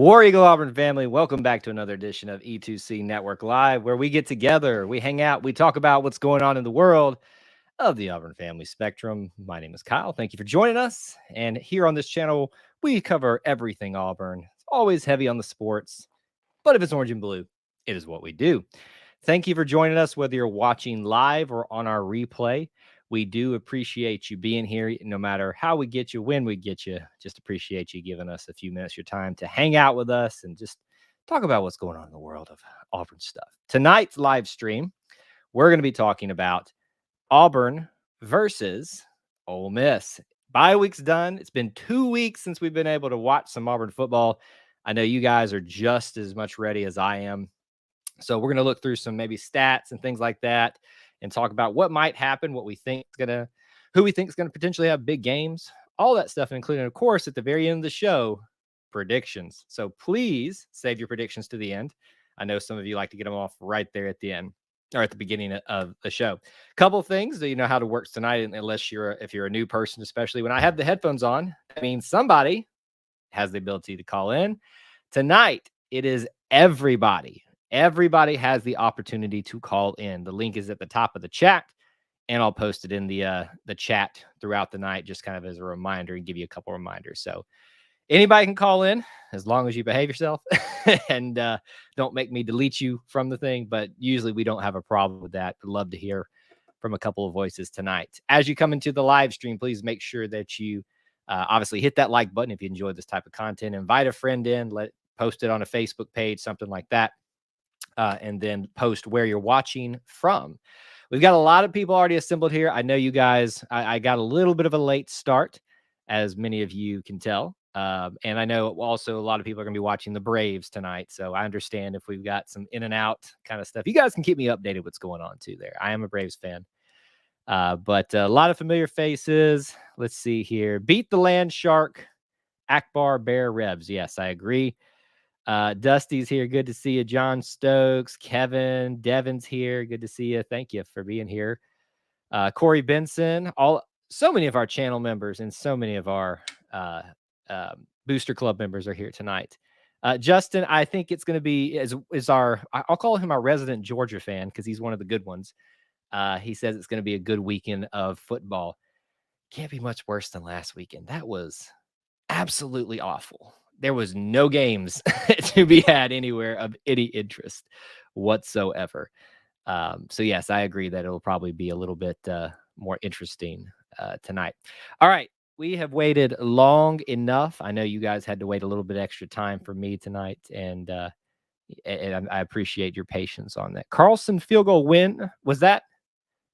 War Eagle Auburn family, welcome back to another edition of E2C Network Live, where we get together, we hang out, we talk about what's going on in the world of the Auburn family spectrum. My name is Kyle. Thank you for joining us. And here on this channel, we cover everything Auburn. It's always heavy on the sports, but if it's orange and blue, it is what we do. Thank you for joining us, whether you're watching live or on our replay. We do appreciate you being here, no matter how we get you, when we get you. Just appreciate you giving us a few minutes of your time to hang out with us and just talk about what's going on in the world of Auburn stuff. Tonight's live stream, we're going to be talking about Auburn versus Ole Miss. Bye week's done. It's been 2 weeks since we've been able to watch some Auburn football. I know you guys are just as much ready as I am. So we're going to look through some maybe stats and things like that and talk about what might happen, what we think is going to, who we think is going to potentially have big games, all that stuff, including, of course, at the very end of the show, predictions. So please save your predictions to the end. I know some of you like to get them off right there at the end or at the beginning of the show. Couple of things that you know how to work tonight, unless if you're a new person, especially when I have the headphones on, that means somebody has the ability to call in. Tonight, it is everybody. Everybody has the opportunity to call in. The link is at the top of the chat, and I'll post it in the chat throughout the night, just kind of as a reminder and give you a couple reminders. So anybody can call in as long as you behave yourself and don't make me delete you from the thing. But usually we don't have a problem with that. I'd love to hear from a couple of voices tonight. As you come into the live stream, please make sure that you obviously hit that like button if you enjoy this type of content. Invite a friend in, post it on a Facebook page, something like that. And then post where you're watching from. We've got a lot of people already assembled here. I know you guys, I got a little bit of a late start, as many of you can tell. And I know also a lot of people are going to be watching the Braves tonight. So I understand if we've got some in and out kind of stuff. You guys can keep me updated what's going on too there. I am a Braves fan. But a lot of familiar faces. Let's see here. Beat the Land Shark, Akbar Bear Rebs. Yes, I agree. Dusty's here. Good to see you. John Stokes, Kevin, Devin's here. Good to see you. Thank you for being here. Corey Benson, so many of our channel members and so many of our Booster Club members are here tonight. Justin, I think it's going to be I'll call him our resident Georgia fan because he's one of the good ones. He says it's going to be a good weekend of football. Can't be much worse than last weekend. That was absolutely awful. There was no games to be had anywhere of any interest whatsoever. So yes, I agree that it'll probably be a little bit more interesting tonight. All right. We have waited long enough. I know you guys had to wait a little bit extra time for me tonight, and I appreciate your patience on that. Carlson field goal win. Was that,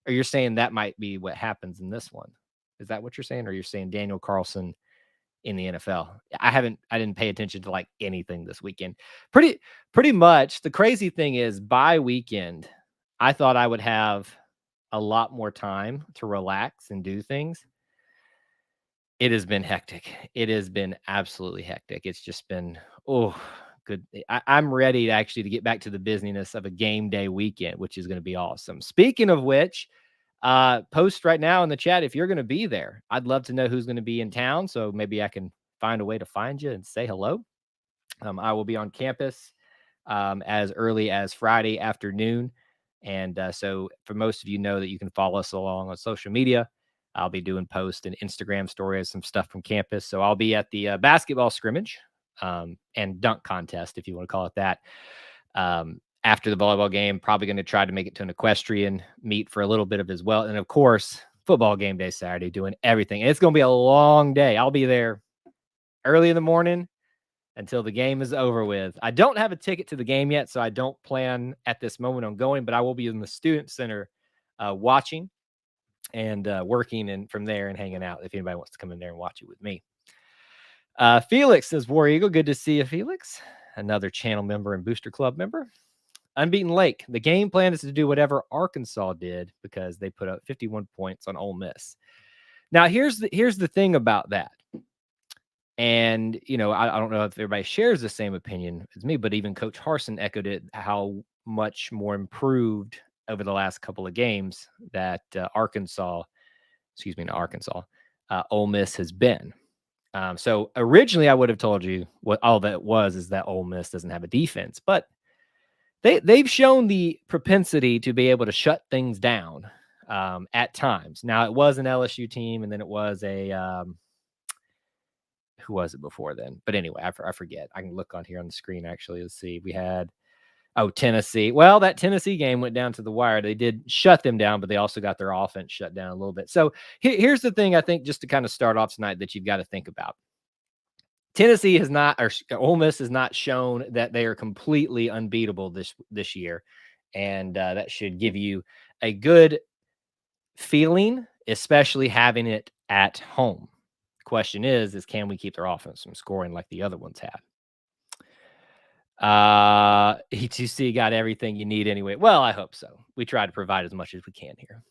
or you're saying that might be what happens in this one? Is that what you're saying? Or you're saying Daniel Carlson in the NFL? I didn't pay attention to like anything this weekend. Pretty much. The crazy thing is, by weekend, I thought I would have a lot more time to relax and do things. It has been hectic. It has been absolutely hectic. It's just been, good. I'm ready to get back to the busyness of a game day weekend, which is going to be awesome. Speaking of which, post right now in the chat if you're going to be there. I'd love to know who's going to be in town, so maybe I can find a way to find you and say hello. I will be on campus as early as Friday afternoon, and so for most of you know that you can follow us along on social media. I'll be doing posts and Instagram stories, some stuff from campus. So I'll be at the basketball scrimmage and dunk contest, if you want to call it that. After the volleyball game, probably going to try to make it to an equestrian meet for a little bit of as well. And of course, football game day Saturday, doing everything. And it's going to be a long day. I'll be there early in the morning until the game is over with. I don't have a ticket to the game yet, so I don't plan at this moment on going, but I will be in the student center watching and working and from there and hanging out if anybody wants to come in there and watch it with me. Felix says, War Eagle, good to see you, Felix. Another channel member and Booster Club member. Unbeaten Lake. The game plan is to do whatever Arkansas did because they put up 51 points on Ole Miss. Now, here's the thing about that. And, you know, I don't know if everybody shares the same opinion as me, but even Coach Harsin echoed it, how much more improved over the last couple of games that Ole Miss has been. So originally I would have told you what all that was is that Ole Miss doesn't have a defense, but they've shown the propensity to be able to shut things down at times. Now it was an LSU team, and then it was a who was it before then? But anyway, I forget. I can look on here on the screen actually. Let's see. We had Tennessee. Well, that Tennessee game went down to the wire. They did shut them down, but they also got their offense shut down a little bit. So here's the thing I think just to kind of start off tonight that you've got to think about. Tennessee has not, or Ole Miss has not shown that they are completely unbeatable this year, and that should give you a good feeling, especially having it at home. The question is can we keep their offense from scoring like the other ones have? E2C got everything you need anyway. Well, I hope so. We try to provide as much as we can here,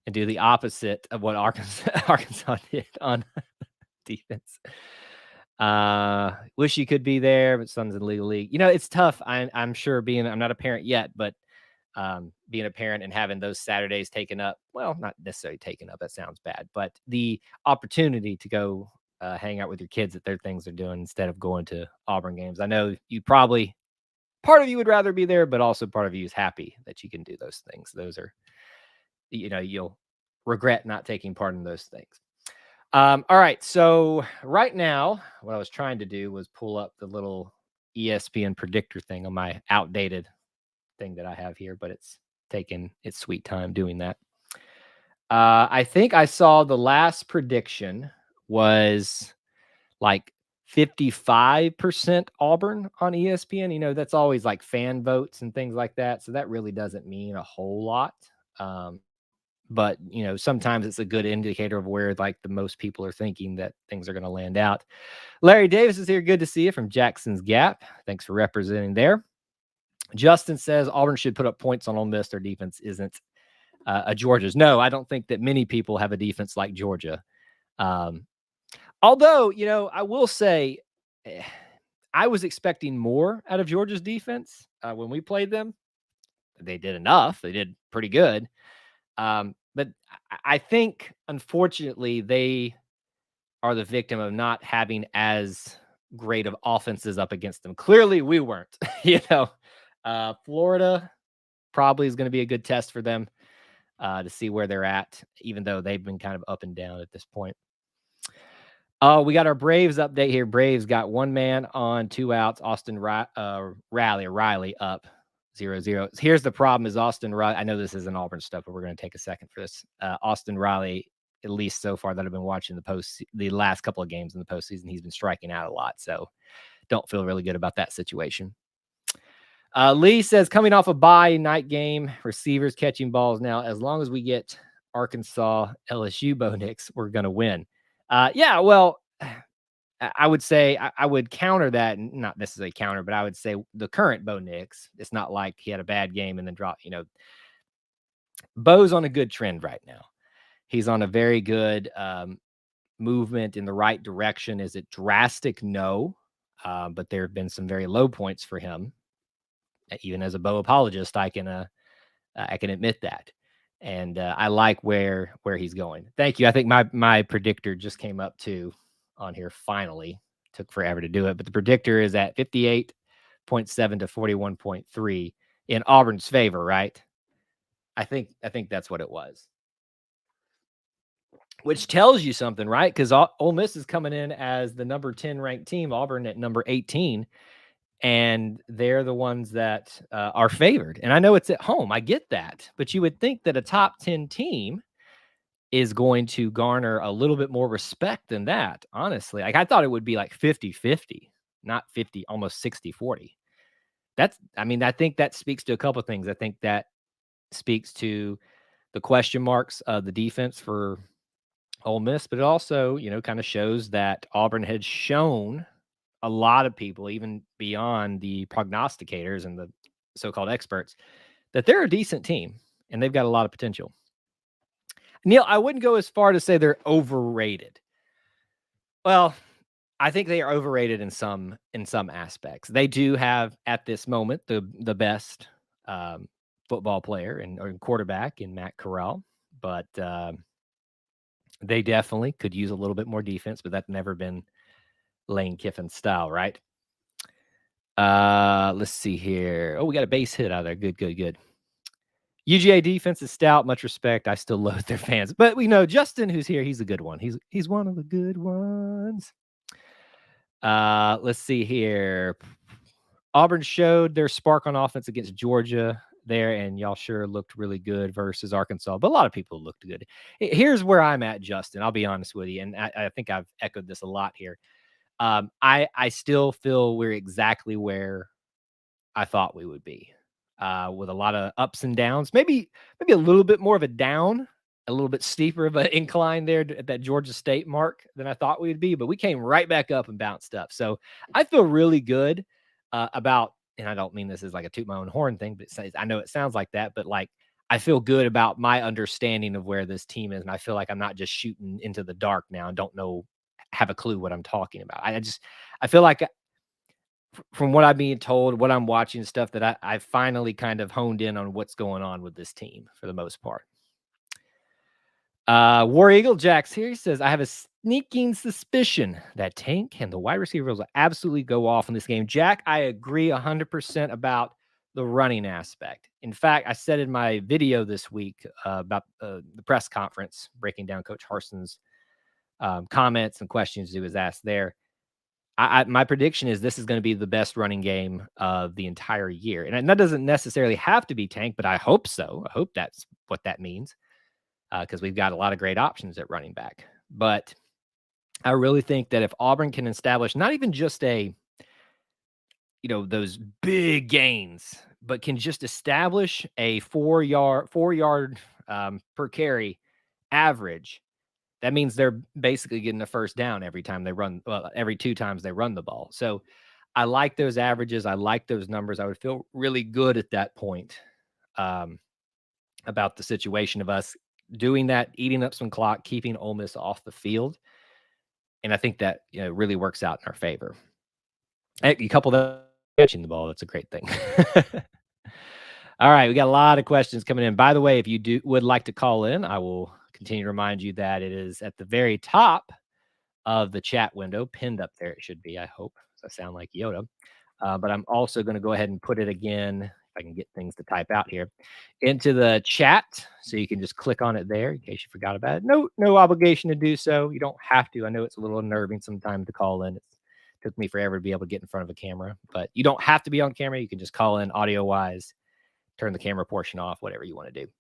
and do the opposite of what Arkansas did on defense. Wish you could be there, but son's in the league. You know, it's tough. I'm sure I'm not a parent yet, but being a parent and having those Saturdays taken up, well, not necessarily taken up, that sounds bad, but the opportunity to go hang out with your kids at their things they're doing instead of going to Auburn games. I know you probably, part of you would rather be there, but also part of you is happy that you can do those things. Those are, you'll regret not taking part in those things. All right. So right now, what I was trying to do was pull up the little ESPN predictor thing on my outdated thing that I have here, but it's taken its sweet time doing that. I think I saw the last prediction was like 55% Auburn on ESPN. You know, that's always like fan votes and things like that. So that really doesn't mean a whole lot. But sometimes it's a good indicator of where like the most people are thinking that things are going to land out. Larry Davis is here. Good to see you from Jackson's Gap. Thanks for representing there. Justin says Auburn should put up points on Ole Miss. Their defense isn't a Georgia's. No, I don't think that many people have a defense like Georgia. Although, I will say I was expecting more out of Georgia's defense when we played them. They did enough. They did pretty good. But I think, unfortunately, they are the victim of not having as great of offenses up against them. Clearly, we weren't. Florida probably is going to be a good test for them to see where they're at, even though they've been kind of up and down at this point. We got our Braves update here. Braves got one man on 2 outs. Austin Riley up 0-0. Here's the problem is Austin Riley. I know this isn't Auburn stuff, but we're going to take a second for this. Austin Riley, at least so far that I've been watching the last couple of games in the postseason, he's been striking out a lot. So don't feel really good about that situation. Lee says, coming off a bye night game, receivers catching balls now. As long as we get Arkansas LSU Bo Nix, we're going to win. Yeah, well, I would say I would counter that, not necessarily counter, but I would say the current Bo Nix, it's not like he had a bad game and then dropped. Bo's on a good trend right now. He's on a very good movement in the right direction. Is it drastic? No, but there have been some very low points for him. Even as a Bo apologist, I can admit that. And I like where he's going. Thank you. I think my predictor just came up too on here finally. Took forever to do it, but the predictor is at 58.7 to 41.3 in Auburn's favor, right? I think that's what it was. Which tells you something, right? Because Ole Miss is coming in as the number 10 ranked team, Auburn at number 18. And they're the ones that are favored. And I know it's at home. I get that. But you would think that a top 10 team is going to garner a little bit more respect than that, honestly. Like I thought it would be like 50-50, not 50, almost 60-40. I think that speaks to a couple of things. I think that speaks to the question marks of the defense for Ole Miss, but it also, kind of shows that Auburn had shown a lot of people, even beyond the prognosticators and the so-called experts, that they're a decent team and they've got a lot of potential. Neil, I wouldn't go as far to say they're overrated. Well, I think they are overrated in some aspects. They do have at this moment the best football player or quarterback in Matt Corral, but They definitely could use a little bit more defense, but that's never been Lane Kiffin's style, right? Let's see here. Oh, we got a base hit out of there. Good. UGA defense is stout. Much respect. I still loathe their fans, but we know Justin, who's here, he's a good one. He's one of the good ones. Let's see here. Auburn showed their spark on offense against Georgia there, and y'all sure looked really good versus Arkansas, but a lot of people looked good. Here's where I'm at, Justin. I'll be honest with you, and I think I've echoed this a lot here. I still feel we're exactly where I thought we would be, with a lot of ups and downs. Maybe a little bit more of a down, a little bit steeper of an incline there at that Georgia State mark than I thought we would be, but we came right back up and bounced up. So I feel really good about, and I don't mean this as like a toot my own horn thing, but I know it sounds like that, but like I feel good about my understanding of where this team is, and I feel like I'm not just shooting into the dark now and don't know, have a clue what I'm talking about. I feel like from what I'm being told, what I'm watching, stuff that I finally kind of honed in on what's going on with this team for the most part. War Eagle Jacks here. He says, I have a sneaking suspicion that Tank and the wide receivers will absolutely go off in this game. Jack, I agree 100% about the running aspect. In fact, I said in my video this week about the press conference, breaking down Coach Harson's comments and questions he was asked there. My prediction is this is going to be the best running game of the entire year. And that doesn't necessarily have to be Tank, but I hope so. I hope that's what that means, because we've got a lot of great options at running back. But I really think that if Auburn can establish not even just those big gains, but can just establish a 4 yard per carry average, that means they're basically getting a first down every time they run. Well, every 2 times they run the ball. So I like those averages. I like those numbers. I would feel really good at that point about the situation of us doing that, eating up some clock, keeping Ole Miss off the field. And I think that really works out in our favor. You couple that catching the ball, that's a great thing. All right, we got a lot of questions coming in. By the way, if you would like to call in, I will continue to remind you that it is at the very top of the chat window, pinned up there. It should be, I hope. I sound like Yoda. But I'm also going to go ahead and put it again, if I can get things to type out here, into the chat. So you can just click on it there in case you forgot about it. No obligation to do so. You don't have to. I know it's a little unnerving sometimes to call in. It took me forever to be able to get in front of a camera. But you don't have to be on camera. You can just call in audio-wise, turn the camera portion off, whatever you want to do.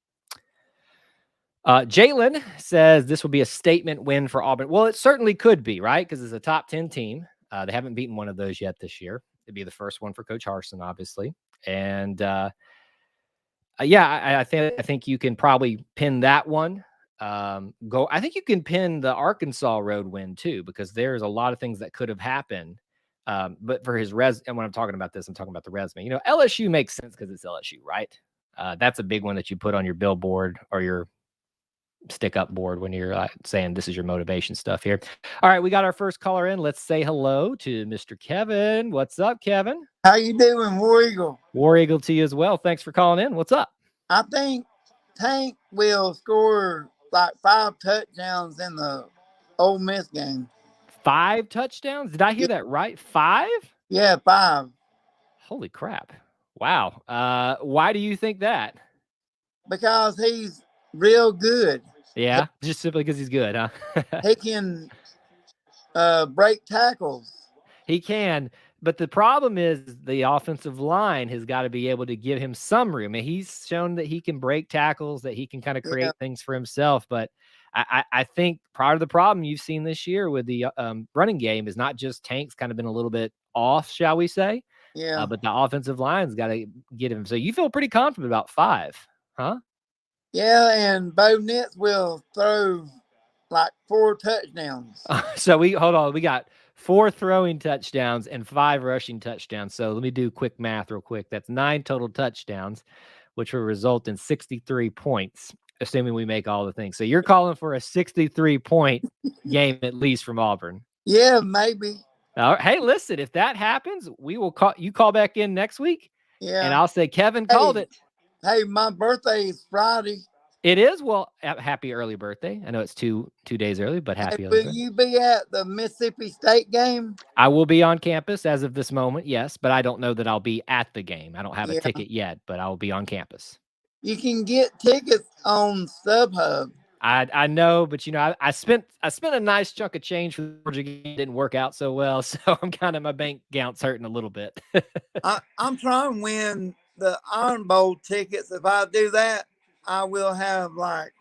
Jalen says this will be a statement win for Auburn. Well, it certainly could be, right? Because it's a top 10 team. They haven't beaten one of those yet this year. It'd be the first one for Coach Harsin, obviously. And I think you can probably pin that one. I think you can pin the Arkansas road win too, because there's a lot of things that could have happened. But for his and when I'm talking about this, I'm talking about the resume. LSU makes sense because it's LSU, right? That's a big one that you put on your billboard or your stick up board when you're saying this is your motivation stuff here. All right, we got our first caller in. Let's say hello to Mr. Kevin. What's up, Kevin? How you doing, War Eagle? War Eagle to you as well. Thanks for calling in. What's up? I think Tank will score like 5 touchdowns in the Ole Miss game. 5 touchdowns? Did I hear that right? 5? Yeah, 5. Holy crap. Wow. Why do you think that? Because he's real good. Yeah, just simply because he's good, huh? He can break tackles. He can, but the problem is the offensive line has got to be able to give him some room. And he's shown that he can break tackles, that he can kind of create things for himself. But I think part of the problem you've seen this year with the running game is not just Tank's kind of been a little bit off, shall we say? Yeah. But the offensive line's got to get him. So you feel pretty confident about 5, huh? Yeah, and Bo Nix will throw like 4 touchdowns. So we got 4 throwing touchdowns and 5 rushing touchdowns. So let me do quick math real quick. That's 9 total touchdowns, which will result in 63 points, assuming we make all the things. So you're calling for a 63-point game at least from Auburn. Yeah, maybe. Hey, listen, if that happens, we will call back in next week. Yeah. And I'll say Kevin called it. Hey, my birthday is Friday. It is. Well, happy early birthday. I know it's two days early, but Hey, happy early will birthday. you be at the Mississippi State game? I will be on campus as of this moment, yes, but I don't know that I'll be at the game. I don't have a Yeah. ticket yet, but I'll be on campus. You can get tickets on StubHub. I know, but I spent a nice chunk of change for the Georgia game. It didn't work out so well, so I'm kind of my bank account's hurting a little bit. I'm trying to win the Iron Bowl tickets. If I do that, I will have like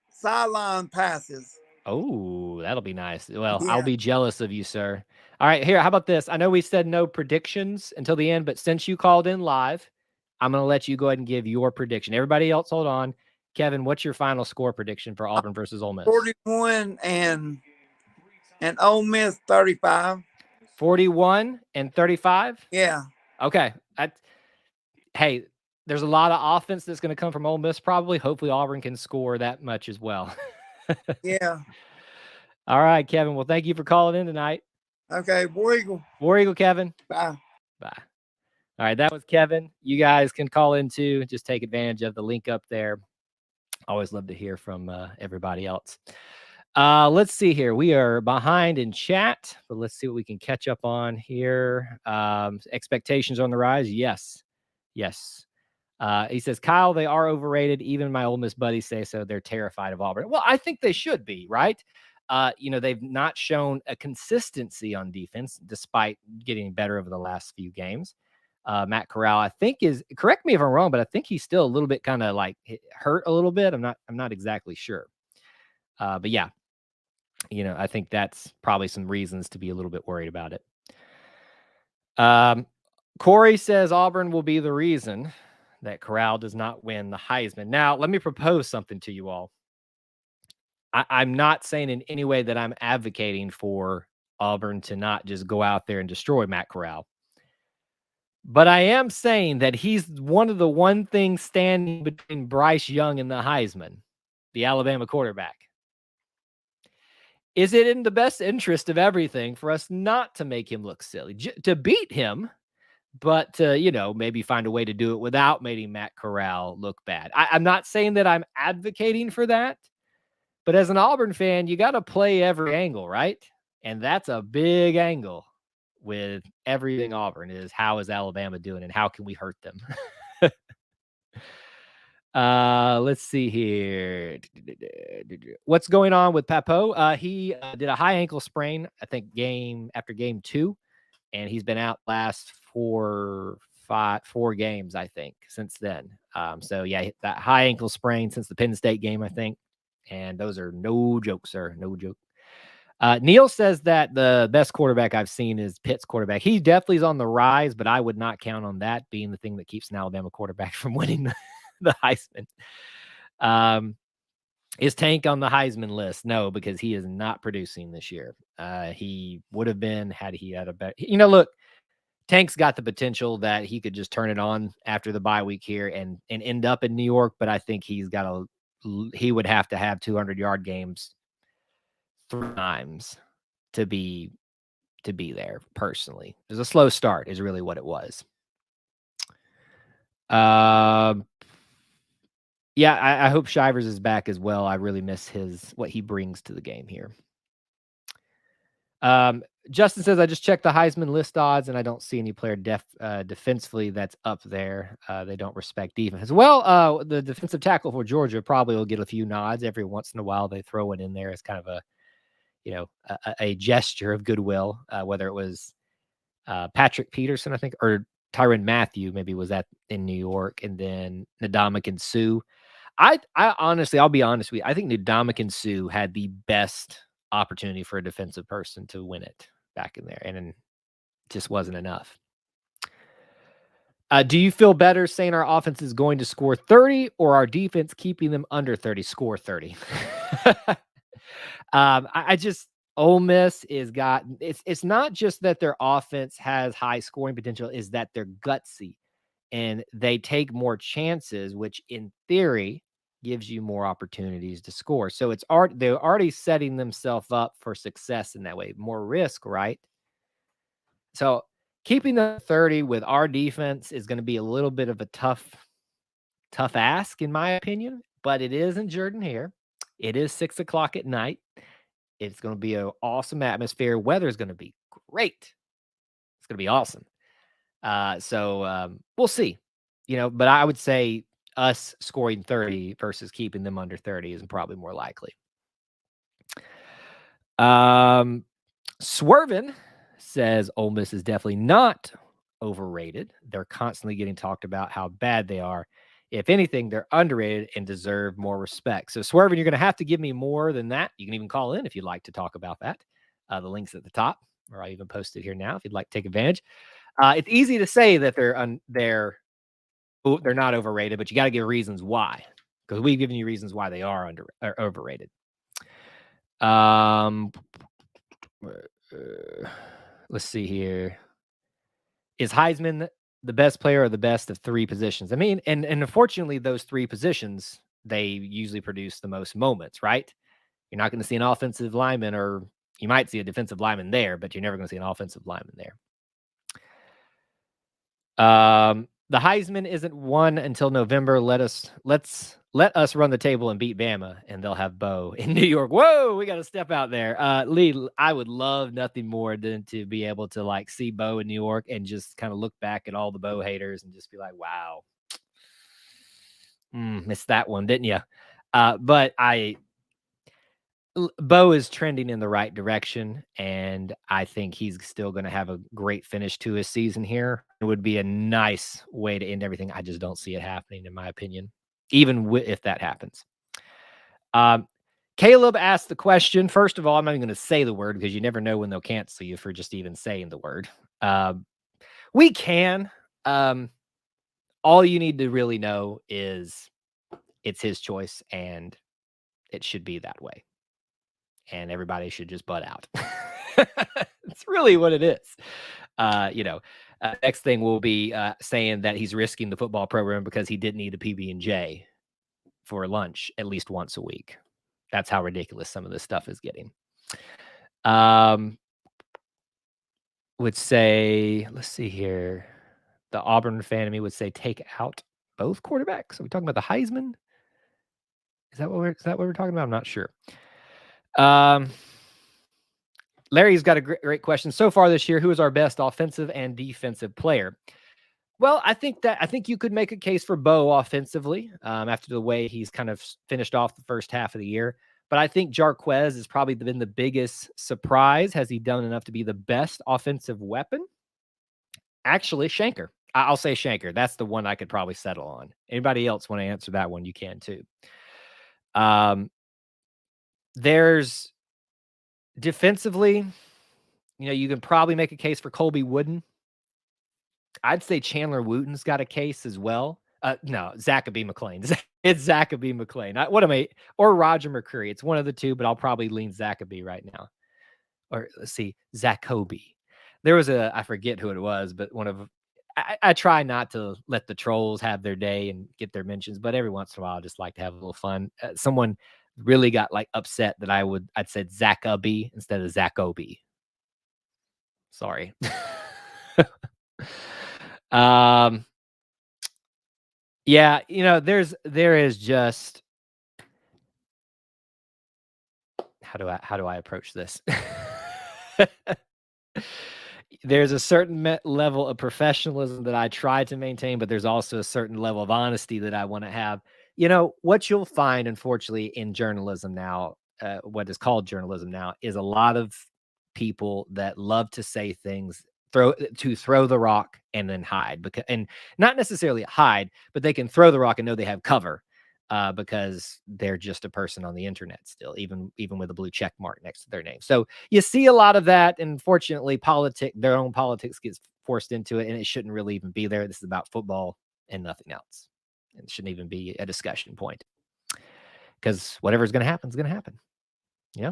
sideline passes. Oh, that'll be nice. Well, I'll Yeah. be jealous of you, sir. All right, here. How about this? I know we said no predictions until the end, but since you called in live, I'm going to let you go ahead and give your prediction. Everybody else, hold on. Kevin, what's your final score prediction for Auburn versus Ole Miss? 41 and Ole Miss 35. 41 and 35? Yeah. Okay. Hey, there's a lot of offense that's going to come from Ole Miss probably. Hopefully Auburn can score that much as well. Yeah. All right, Kevin. Well, thank you for calling in tonight. Okay. War Eagle. War Eagle, Kevin. Bye. Bye. All right, that was Kevin. You guys can call in too. Just take advantage of the link up there. Always love to hear from everybody else. Let's see here. We are behind in chat, but let's see what we can catch up on here. Expectations on the rise. Yes. Yes. He says, Kyle, they are overrated. Even my Ole Miss buddies say so. They're terrified of Auburn. Well, I think they should be, right? They've not shown a consistency on defense despite getting better over the last few games. Matt Corral, I think correct me if I'm wrong, but I think he's still a little bit kind of like hurt a little bit. I'm not exactly sure. But yeah, I think that's probably some reasons to be a little bit worried about it. Corey says Auburn will be the reason that Corral does not win the Heisman. Now, let me propose something to you all. I'm not saying in any way that I'm advocating for Auburn to not just go out there and destroy Matt Corral. But I am saying that he's one thing standing between Bryce Young and the Heisman, the Alabama quarterback. Is it in the best interest of everything for us not to make him look silly, to beat him, but to, maybe find a way to do it without making Matt Corral look bad? I'm not saying that I'm advocating for that, but as an Auburn fan, you got to play every angle, right? And that's a big angle with everything Auburn is how is Alabama doing and how can we hurt them? Let's see here. What's going on with Papo? He did a high ankle sprain, I think game after game 2, and he's been out last 4 games, I think, since then. So yeah, that high ankle sprain since the Penn State game, I think. And those are no joke, sir. No joke. Neil says that the best quarterback I've seen is Pitt's quarterback. He definitely is on the rise, but I would not count on that being the thing that keeps an Alabama quarterback from winning the Heisman. Is Tank on the Heisman list? No, because he is not producing this year. He would have been had he had a better. Look, Tank's got the potential that he could just turn it on after the bye week here and end up in New York, but I think he would have to have 200-yard games 3 times to be there personally. It was a slow start is really what it was. Yeah, I hope Shivers is back as well. I really miss what he brings to the game here. Justin says, I just checked the Heisman list odds and I don't see any player defensively that's up there. They don't respect defense. Well, the defensive tackle for Georgia probably will get a few nods every once in a while. They throw it in there as kind of a gesture of goodwill, whether it was Patrick Peterson, I think, or Tyrann Mathieu maybe was in New York, and then Ndamukong Suh. I honestly, I'll be honest with you, I think Ndamukong Suh had the best opportunity for a defensive person to win it back in there, and it just wasn't enough. Do you feel better saying our offense is going to score 30 or our defense keeping them under 30? Score 30. I just Ole Miss it's not just that their offense has high scoring potential, is that they're gutsy and they take more chances, which in theory gives you more opportunities to score. So they're already setting themselves up for success in that way, more risk, right? So keeping the 30 with our defense is going to be a little bit of a tough tough ask, in my opinion, but it is in Jordan-Hare. It is 6 o'clock at night. It's going to be an awesome atmosphere. Weather is going to be great. It's going to be awesome. So we'll see. But I would say us scoring 30 versus keeping them under 30 is probably more likely. Swervin says Ole Miss is definitely not overrated. They're constantly getting talked about how bad they are. If anything, they're underrated and deserve more respect. So, Swervin, you're going to have to give me more than that. You can even call in if you'd like to talk about that. The link's at the top, or I'll even post it here now if you'd like to take advantage. It's easy to say that they're not overrated, but you got to give reasons why, because we've given you reasons why they are overrated. Let's see here. Is Heisman the best player or the best of three positions? I mean, and unfortunately, those three positions, they usually produce the most moments, right? You're not going to see an offensive lineman, or you might see a defensive lineman there, but you're never going to see an offensive lineman there. The Heisman isn't won until November. Let us run the table and beat Bama, and they'll have Bo in New York. Whoa, we got to step out there. Lee, I would love nothing more than to be able to see Bo in New York and just kind of look back at all the Bo haters and just be like, wow, missed that one, didn't you? But Bo is trending in the right direction, and I think he's still going to have a great finish to his season here. It would be a nice way to end everything. I just don't see it happening, in my opinion, even if that happens. Caleb asked the question. First of all, I'm not even going to say the word because you never know when they'll cancel you for just even saying the word. We can. All you need to really know is it's his choice, and it should be that way. And everybody should just butt out. It's really what it is. Next thing will be saying that he's risking the football program because he didn't eat a PB&J for lunch at least once a week. That's how ridiculous some of this stuff is getting. Would say, let's see here. The Auburn fan of me would say take out both quarterbacks. Are we talking about the Heisman? Is that what we're talking about? I'm not sure. Larry's got a great question. So far this year, who is our best offensive and defensive player? Well, I think you could make a case for Bo offensively after the way he's kind of finished off the first half of the year. But I think Jarquez has probably been the biggest surprise. Has he done enough to be the best offensive weapon? Actually, Shanker. I'll say Shanker. That's the one I could probably settle on. Anybody else want to answer that one? You can too. There's defensively, you can probably make a case for Colby Wooden. I'd say Chandler Wooten's got a case as well. No, Zachaby McClain. It's Zachaby McClain. Or Roger McCreary. It's one of the two, but I'll probably lean Zachaby right now. Or let's see, Zacoby. There was I forget who it was, but I try not to let the trolls have their day and get their mentions, but every once in a while, I just like to have a little fun. Someone really got upset that I'd said Zachaby instead of Zacoby. Sorry. Yeah, there is just how do I approach this? There's a certain level of professionalism that I try to maintain, but there's also a certain level of honesty that I want to have. What you'll find, unfortunately, in journalism now, what is called journalism now, is a lot of people that love to say things, throw the rock and then hide, and not necessarily hide, but they can throw the rock and know they have cover because they're just a person on the internet still, even with a blue check mark next to their name. So you see a lot of that, and unfortunately, their own politics gets forced into it, and it shouldn't really even be there. This is about football and nothing else. It shouldn't even be a discussion point because whatever's going to happen is going to happen. Yeah.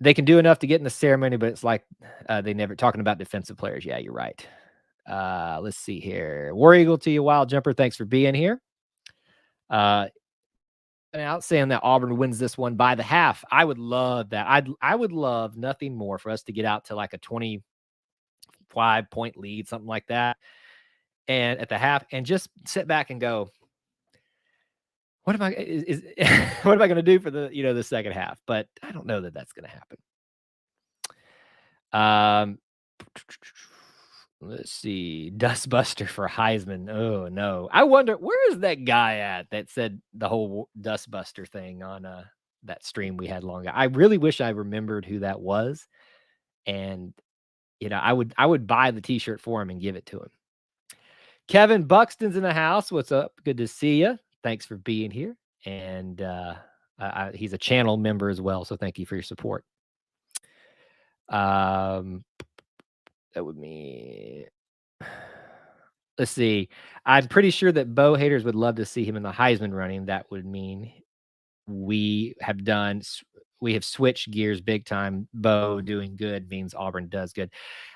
They can do enough to get in the ceremony, but it's like they never talking about defensive players. Yeah, you're right. Let's see here. War Eagle to you, Wild Jumper. Thanks for being here. And out saying that Auburn wins this one by the half. I would love that. I would love nothing more for us to get out to a 24-14 5-point lead, something like that. And at the half, and just sit back and go, what am I what am I going to do for the second half? But I don't know that that's going to happen. Let's see. Dustbuster for Heisman. Oh no. I wonder, where is that guy at that said the whole Dustbuster thing on that stream we had long ago? I really wish I remembered who that was. And I would buy the t-shirt for him and give it to him. Kevin Buxton's in the house. What's up? Good to see you. Thanks for being here. And he's a channel member as well, so thank you for your support. That would mean, let's see. I'm pretty sure that Bo haters would love to see him in the Heisman running. That would mean we have switched gears big time. Bo doing good means Auburn does good.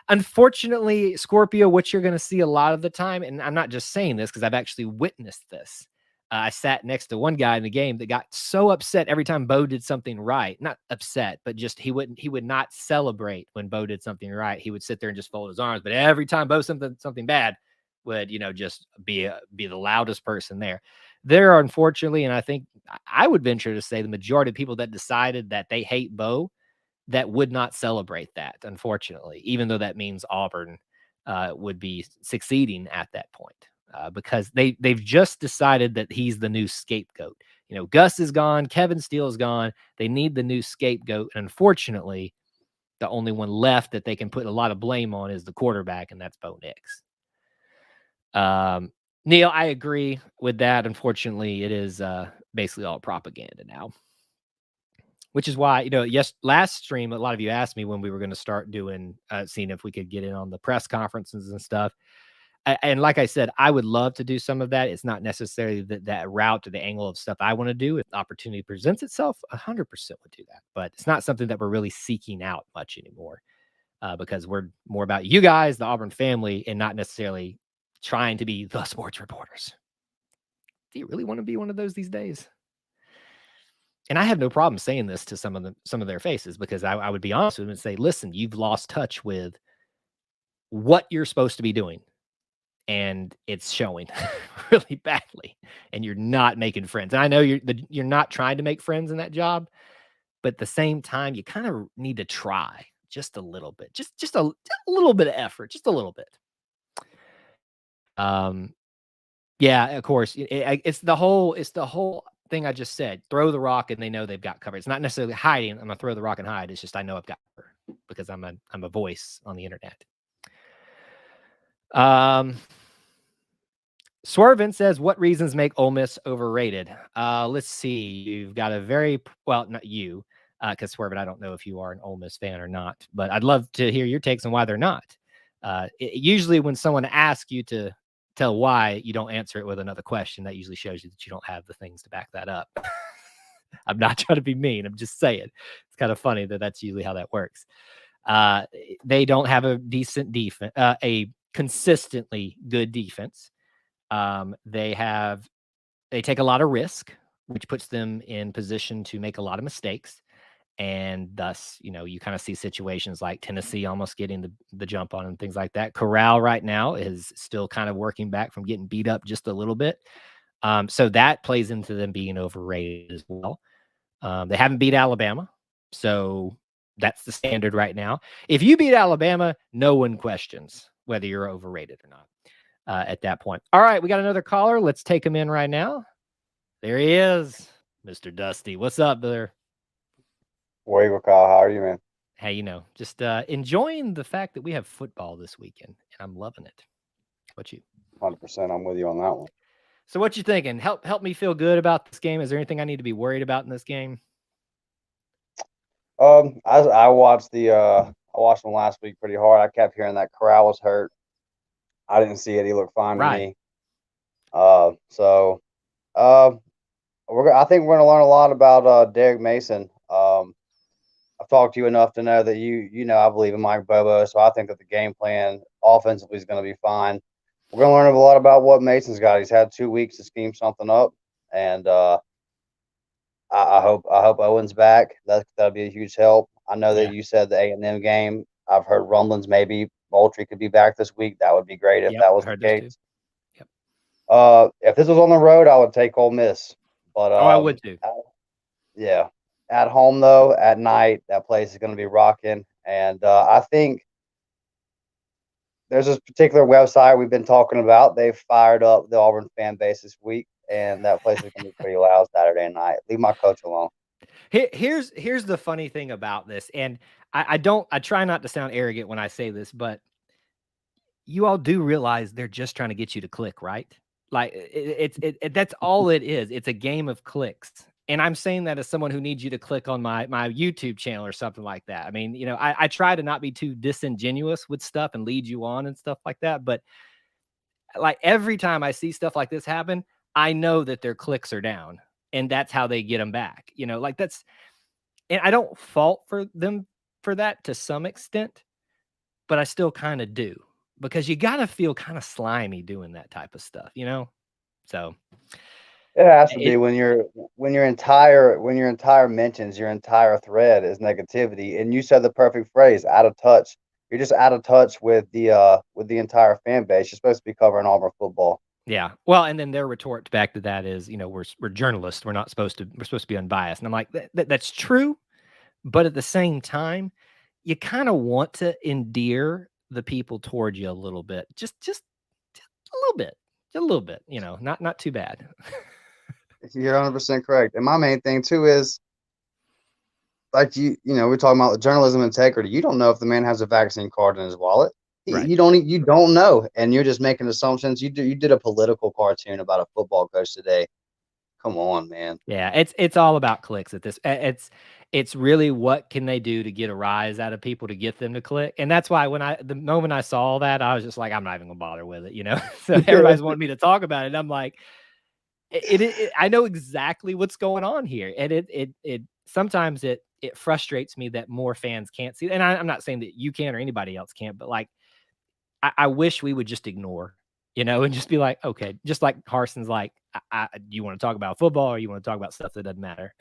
Unfortunately, Scorpio, what you're going to see a lot of the time, and I'm not just saying this because I've actually witnessed this. I sat next to one guy in the game that got so upset every time Bo did something right. Not upset, but just he would not celebrate when Bo did something right. He would sit there and just fold his arms. But every time Bo something bad would, just be the loudest person there. There are, unfortunately, and I think I would venture to say the majority of people that decided that they hate Bo that would not celebrate that, unfortunately, even though that means Auburn would be succeeding at that point. Because they've just decided that he's the new scapegoat. Gus is gone, Kevin Steele is gone. They need the new scapegoat. And unfortunately, the only one left that they can put a lot of blame on is the quarterback, and that's Bo Nix. Neil, I agree with that. Unfortunately, it is basically all propaganda now. Which is why, last stream, a lot of you asked me when we were going to start doing, seeing if we could get in on the press conferences and stuff. And like I said, I would love to do some of that. It's not necessarily that route to the angle of stuff I want to do. If the opportunity presents itself, 100% would do that. But it's not something that we're really seeking out much anymore because we're more about you guys, the Auburn family, and not necessarily trying to be the sports reporters. Do you really want to be one of those these days? And I have no problem saying this to some of their faces because I would be honest with them and say, listen, you've lost touch with what you're supposed to be doing. And it's showing really badly, and you're not making friends. And I know you're not trying to make friends in that job, but at the same time, you kind of need to try just a little bit, just a little bit of effort, just a little bit. Yeah, of course, it's the whole thing I just said. Throw the rock, and they know they've got cover. It's not necessarily hiding. I'm gonna throw the rock and hide. It's just I know I've got cover because I'm a voice on the internet. Swervin says, what reasons make Ole Miss overrated? Let's see. You've got not you, because Swervin, I don't know if you are an Ole Miss fan or not, but I'd love to hear your takes on why they're not. Usually when someone asks you to tell why, you don't answer it with another question. That usually shows you that you don't have the things to back that up. I'm not trying to be mean. I'm just saying. It's kind of funny that's usually how that works. They don't have a decent defense, a consistently good defense. They take a lot of risk, which puts them in position to make a lot of mistakes. And thus, you kind of see situations like Tennessee almost getting the jump on and things like that. Corral right now is still kind of working back from getting beat up just a little bit. So that plays into them being overrated as well. They haven't beat Alabama. So that's the standard right now. If you beat Alabama, no one questions whether you're overrated or not at that point. All right, we got another caller. Let's take him in right now. There he is, Mr. Dusty. What's up, brother? War Eagle Kyle, how are you, man? Hey, just enjoying the fact that we have football this weekend, and I'm loving it. What you? 100%. I'm with you on that one. So what you thinking? Help me feel good about this game. Is there anything I need to be worried about in this game? I watched I watched them last week pretty hard. I kept hearing that Corral was hurt. I didn't see it. He looked fine to me. I think we're going to learn a lot about Derek Mason. I've talked to you enough to know that I believe in Mike Bobo, so I think that the game plan offensively is going to be fine. We're going to learn a lot about what Mason's got. He's had 2 weeks to scheme something up, and I hope Owen's back. That'll be a huge help. I know that you said the A&M game. I've heard rumblings maybe Moultrie could be back this week. That would be great if Yep, that I was the heard those too. case. Yep. If this was on the road, I would take Ole Miss. But I would too. yeah, at home though, at night, that place is going to be rocking, and I think there's this particular website we've been talking about. They've fired up the Auburn fan base this week, and that place is going to be pretty loud Saturday night. Leave my coach alone. Here's the funny thing about this, and I try not to sound arrogant when I say this, but you all do realize they're just trying to get you to click, right? Like that's all it is. It's a game of clicks. And I'm saying that as someone who needs you to click on my YouTube channel or something like that. I mean, I try to not be too disingenuous with stuff and lead you on and stuff like that. But like every time I see stuff like this happen, I know that their clicks are down and that's how they get them back. Like that's, and I don't fault for them for that to some extent, but I still kind of do because you got to feel kind of slimy doing that type of stuff, So It has to be when your entire mentions, your entire thread is negativity, and you said the perfect phrase, out of touch. You're just out of touch with the entire fan base. You're supposed to be covering Auburn football. Yeah. Well, and then their retort back to that is, we're journalists. We're supposed to be unbiased. And I'm like, that's true. But at the same time, you kind of want to endear the people toward you a little bit, just a little bit, not too bad. You're 100% correct. And my main thing too is, like we're talking about journalism integrity. You don't know if the man has a vaccine card in his wallet. Right. You don't know, and you're just making assumptions. You did a political cartoon about a football coach today. Come on, man. Yeah, it's all about clicks at this. It's really what can they do to get a rise out of people to get them to click, and that's why the moment I saw that, I was just like, I'm not even gonna bother with it, So everybody's wanting me to talk about it. And I'm like, I know exactly what's going on here, and it sometimes it frustrates me that more fans can't see. And I'm not saying that you can or anybody else can't, but like, I wish we would just ignore. And just be like, okay, just like Carson's like, you want to talk about football or you want to talk about stuff that doesn't matter?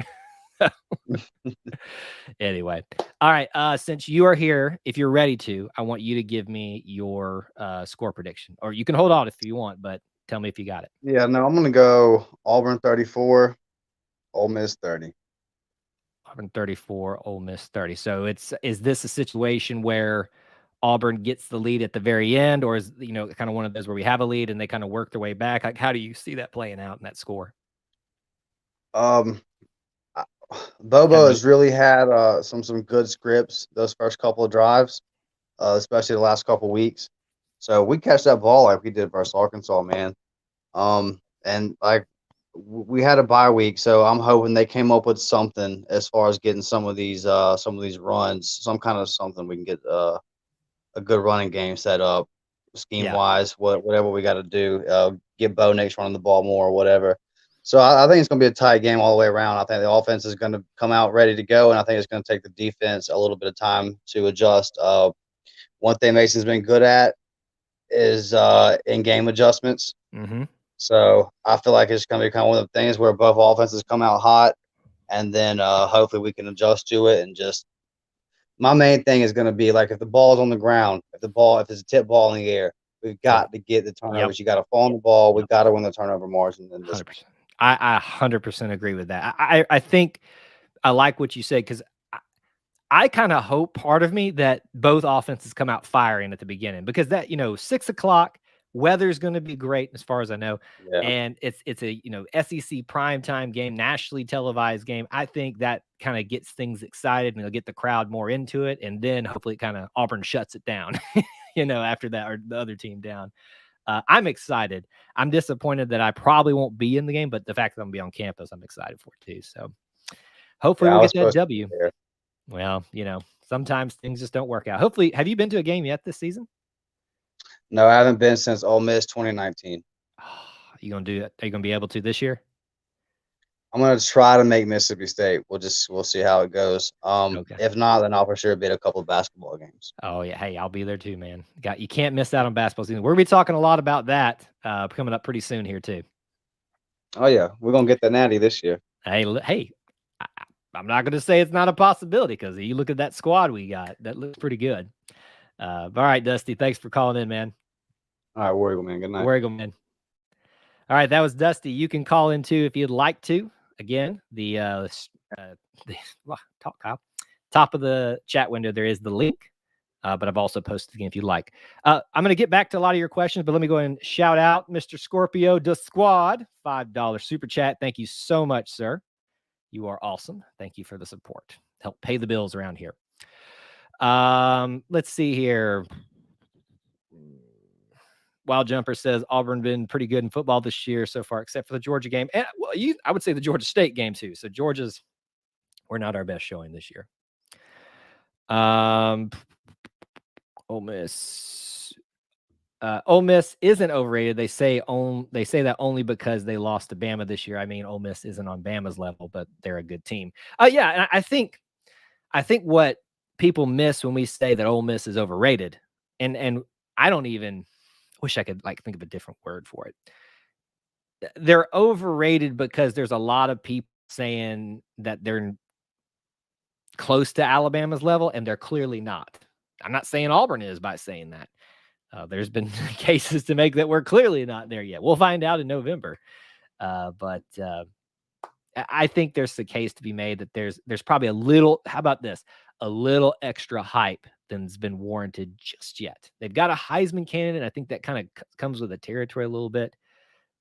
Anyway. All right. Since you are here, if you're ready to, I want you to give me your score prediction, or you can hold on if you want, but tell me if you got it. Yeah, no, I'm going to go Auburn 34, Ole Miss 30. Auburn 34, Ole Miss 30. So is this a situation where Auburn gets the lead at the very end, or is, kind of one of those where we have a lead and they kind of work their way back? Like, how do you see that playing out in that score? Bobo has really had some good scripts those first couple of drives, especially the last couple of weeks. So we catch that ball like we did versus Arkansas, man. And like we had a bye week, so I'm hoping they came up with something as far as getting some of these runs, some kind of something we can get a good running game set up, scheme wise, whatever we got to do. Get Bo Nix running the ball more or whatever. So I think it's going to be a tight game all the way around. I think the offense is going to come out ready to go, and I think it's going to take the defense a little bit of time to adjust. One thing Mason's been good at is in-game adjustments. Mm-hmm. So I feel like it's going to be kind of one of the things where both offenses come out hot, and then hopefully we can adjust to it. And just my main thing is going to be like if the ball's on the ground, if it's a tip ball in the air, we've got to get the turnovers. You got to fall on the ball. We've got to win the turnover margin. 100%. I 100% agree with that. I think I like what you said, because I kind of hope, part of me, that both offenses come out firing at the beginning, because that, 6 o'clock, weather's going to be great as far as I know. Yeah. And it's a, SEC primetime game, nationally televised game. I think that kind of gets things excited and it'll get the crowd more into it. And then hopefully kind of Auburn shuts it down, after that, or the other team down. I'm excited. I'm disappointed that I probably won't be in the game, but the fact that I'm going to be on campus, I'm excited for too. So hopefully we'll get that W. Well, sometimes things just don't work out. Hopefully, have you been to a game yet this season? No, I haven't been since Ole Miss 2019. You gonna do it? Are you gonna be able to this year? I'm gonna try to make Mississippi State. We'll see how it goes. Okay. If not, then I'll for sure be at a couple of basketball games. Oh yeah, hey, I'll be there too, man. You can't miss out on basketball season. We're gonna be talking a lot about that coming up pretty soon here too. Oh yeah, we're gonna get the natty this year. Hey, I'm not gonna say it's not a possibility, because you look at that squad we got. That looks pretty good. All right, Dusty, thanks for calling in, man. All right, War Eagle, man. Good night. War Eagle, man. All right, that was Dusty. You can call in too if you'd like to. Again, talk, Kyle. Top of the chat window, there is the link. But I've also posted again if you'd like. I'm going to get back to a lot of your questions, but let me go ahead and shout out Mr. Scorpio the Squad, $5 super chat. Thank you so much, sir. You are awesome. Thank you for the support. Help pay the bills around here. Let's see here. Wild Jumper says Auburn been pretty good in football this year so far, except for the Georgia game. And I would say the Georgia State game too. So we're not our best showing this year. Ole Miss. Ole Miss isn't overrated. They say that only because they lost to Bama this year. I mean, Ole Miss isn't on Bama's level, but they're a good team. Yeah, and I think what people miss when we say that Ole Miss is overrated, and I don't even wish I could think of a different word for it. They're overrated because there's a lot of people saying that they're close to Alabama's level, and they're clearly not. I'm not saying Auburn is by saying that. There's been cases to make that we're clearly not there yet. We'll find out in November. But I think there's the case to be made that there's probably a little extra hype than's been warranted just yet. They've got a Heisman candidate. I think that kind of comes with the territory a little bit.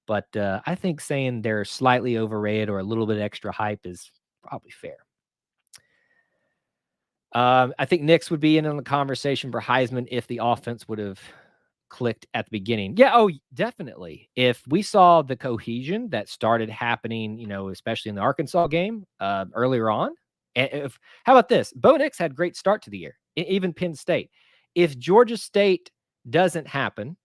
But I think saying they're slightly overrated or a little bit extra hype is probably fair. I think Nix would be in on the conversation for Heisman if the offense would have clicked at the beginning. Yeah, definitely. If we saw the cohesion that started happening, especially in the Arkansas game earlier on. How about this? Bo Nix had a great start to the year, even Penn State. If Georgia State doesn't happen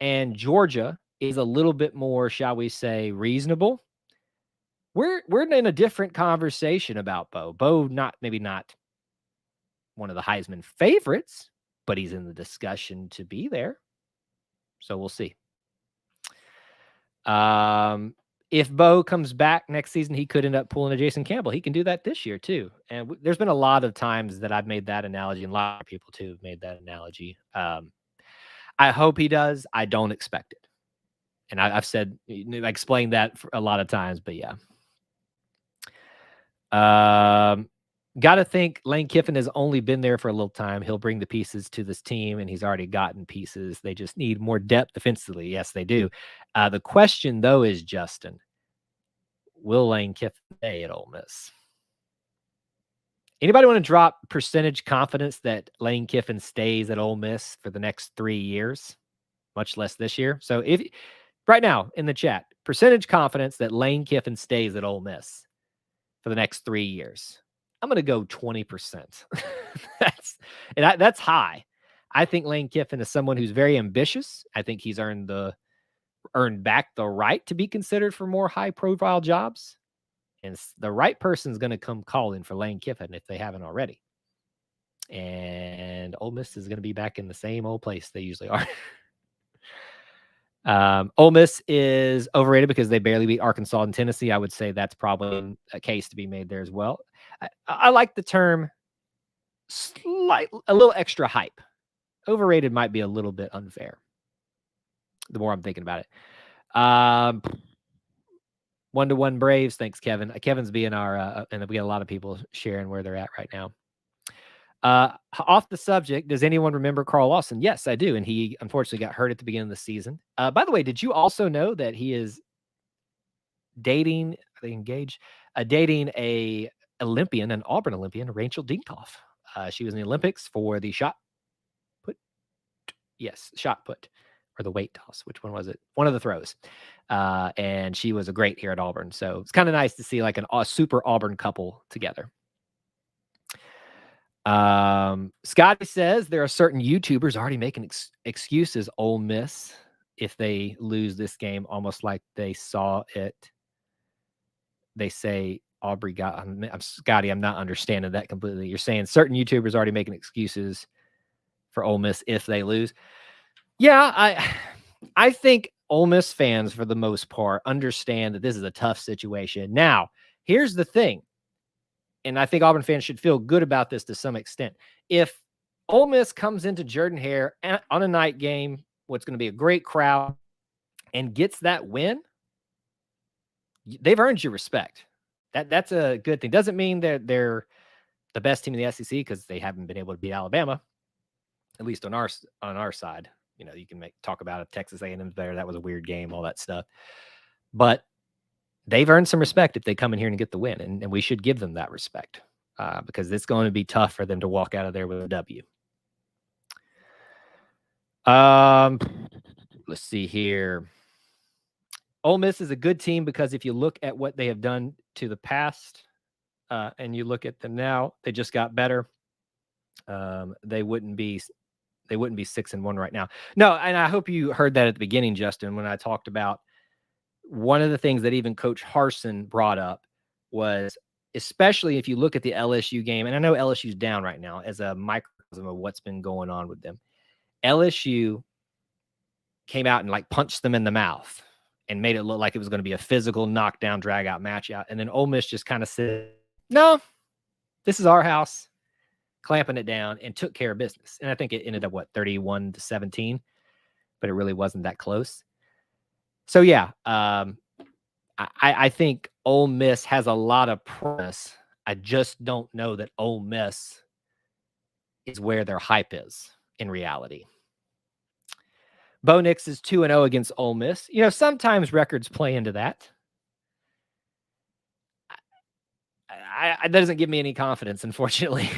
and Georgia is a little bit more, shall we say, reasonable, we're in a different conversation about Bo. Bo maybe not one of the Heisman favorites, but he's in the discussion to be there. So we'll see. If Bo comes back next season, he could end up pulling a Jason Campbell. He can do that this year too. And there's been a lot of times that I've made that analogy, and a lot of people too have made that analogy. I hope he does. I don't expect it. And I've said, I explained that for a lot of times, but yeah. Got to think Lane Kiffin has only been there for a little time. He'll bring the pieces to this team, and he's already gotten pieces. They just need more depth defensively. Yes, they do. The question, though, is, Justin, will Lane Kiffin stay at Ole Miss? Anybody want to drop percentage confidence that Lane Kiffin stays at Ole Miss for the next 3 years, much less this year? So if right now in the chat, percentage confidence that Lane Kiffin stays at Ole Miss for the next 3 years. I'm going to go 20%. That's high. I think Lane Kiffin is someone who's very ambitious. I think he's earned back the right to be considered for more high-profile jobs. And the right person's going to come calling for Lane Kiffin if they haven't already. And Ole Miss is going to be back in the same old place they usually are. Ole Miss is overrated because they barely beat Arkansas and Tennessee. I would say that's probably a case to be made there as well. I like the term a little extra hype. Overrated might be a little bit unfair. The more I'm thinking about it. 1-1 Braves. Thanks, Kevin. Kevin's being our, and we got a lot of people sharing where they're at right now. Off the subject, does anyone remember Carl Lawson? Yes, I do. And he unfortunately got hurt at the beginning of the season. By the way, did you also know that he is dating a Olympian, an Auburn Olympian, Rachel Dinkoff? She was in the Olympics for the shot put. Yes, shot put. Or the weight toss. Which one was it? One of the throws. And she was a great here at Auburn. So it's kind of nice to see a super Auburn couple together. Scotty says there are certain YouTubers already making excuses Ole Miss if they lose this game, almost like they saw it. They say Aubrey got. Scotty, I'm not understanding that completely. You're saying certain YouTubers already making excuses for Ole Miss if they lose. Yeah, I think Ole Miss fans, for the most part, understand that this is a tough situation. Now, here's the thing, and I think Auburn fans should feel good about this to some extent. If Ole Miss comes into Jordan-Hare on a night game, what's going to be a great crowd, and gets that win, they've earned your respect. That's a good thing. Doesn't mean that they're the best team in the SEC because they haven't been able to beat Alabama, at least on our side. You know, you can talk about it. Texas A&M's better. That was a weird game, all that stuff. But they've earned some respect if they come in here and get the win, and we should give them that respect because it's going to be tough for them to walk out of there with a W. Let's see here. Ole Miss is a good team because if you look at what they have done to the past and you look at them now, they just got better. They wouldn't be 6-1 right now. No, and I hope you heard that at the beginning, Justin, when I talked about one of the things that even Coach Harsin brought up was, especially if you look at the LSU game, and I know LSU's down right now as a microcosm of what's been going on with them. LSU came out and like punched them in the mouth and made it look like it was going to be a physical knockdown, drag out match out. And then Ole Miss just kind of said, no, this is our house, clamping it down and took care of business. And I think it ended up 31-17, but it really wasn't that close. So yeah, I think Ole Miss has a lot of promise. I just don't know that Ole Miss is where their hype is in reality. Bo Nix is 2-0 against Ole Miss. You know, sometimes records play into that. That doesn't give me any confidence, unfortunately.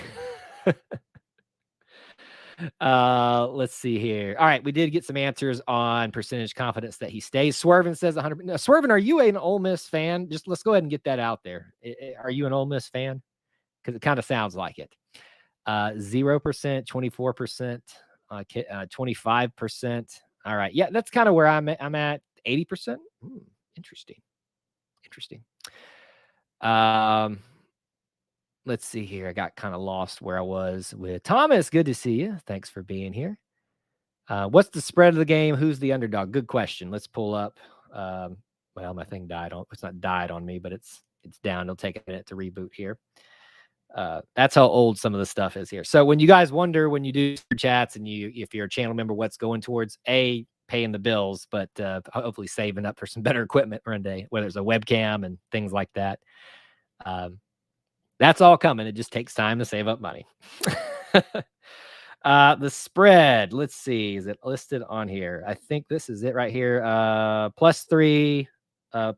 Let's see here. All right, we did get some answers on percentage confidence that he stays. Swervin says 100%. No, Swervin, are you an Ole Miss fan? Just let's go ahead and get that out there. Are you an Ole Miss fan? Because it kind of sounds like it. 0%, 24%, 25%. All right, yeah, that's kind of where I'm at. 80%. Interesting. Let's see here. I got kind of lost where I was with Thomas. Good to see you. Thanks for being here. What's the spread of the game? Who's the underdog? Good question. Let's pull up. Well, my thing died on. It's not died on me, but it's down. It'll take a minute to reboot here. That's how old some of the stuff is here. So when you guys wonder when you do your chats and if you're a channel member, what's going towards paying the bills, but hopefully saving up for some better equipment one day, whether it's a webcam and things like that. That's all coming. It just takes time to save up money. The spread, let's see. Is it listed on here? I think this is it right here. +3, I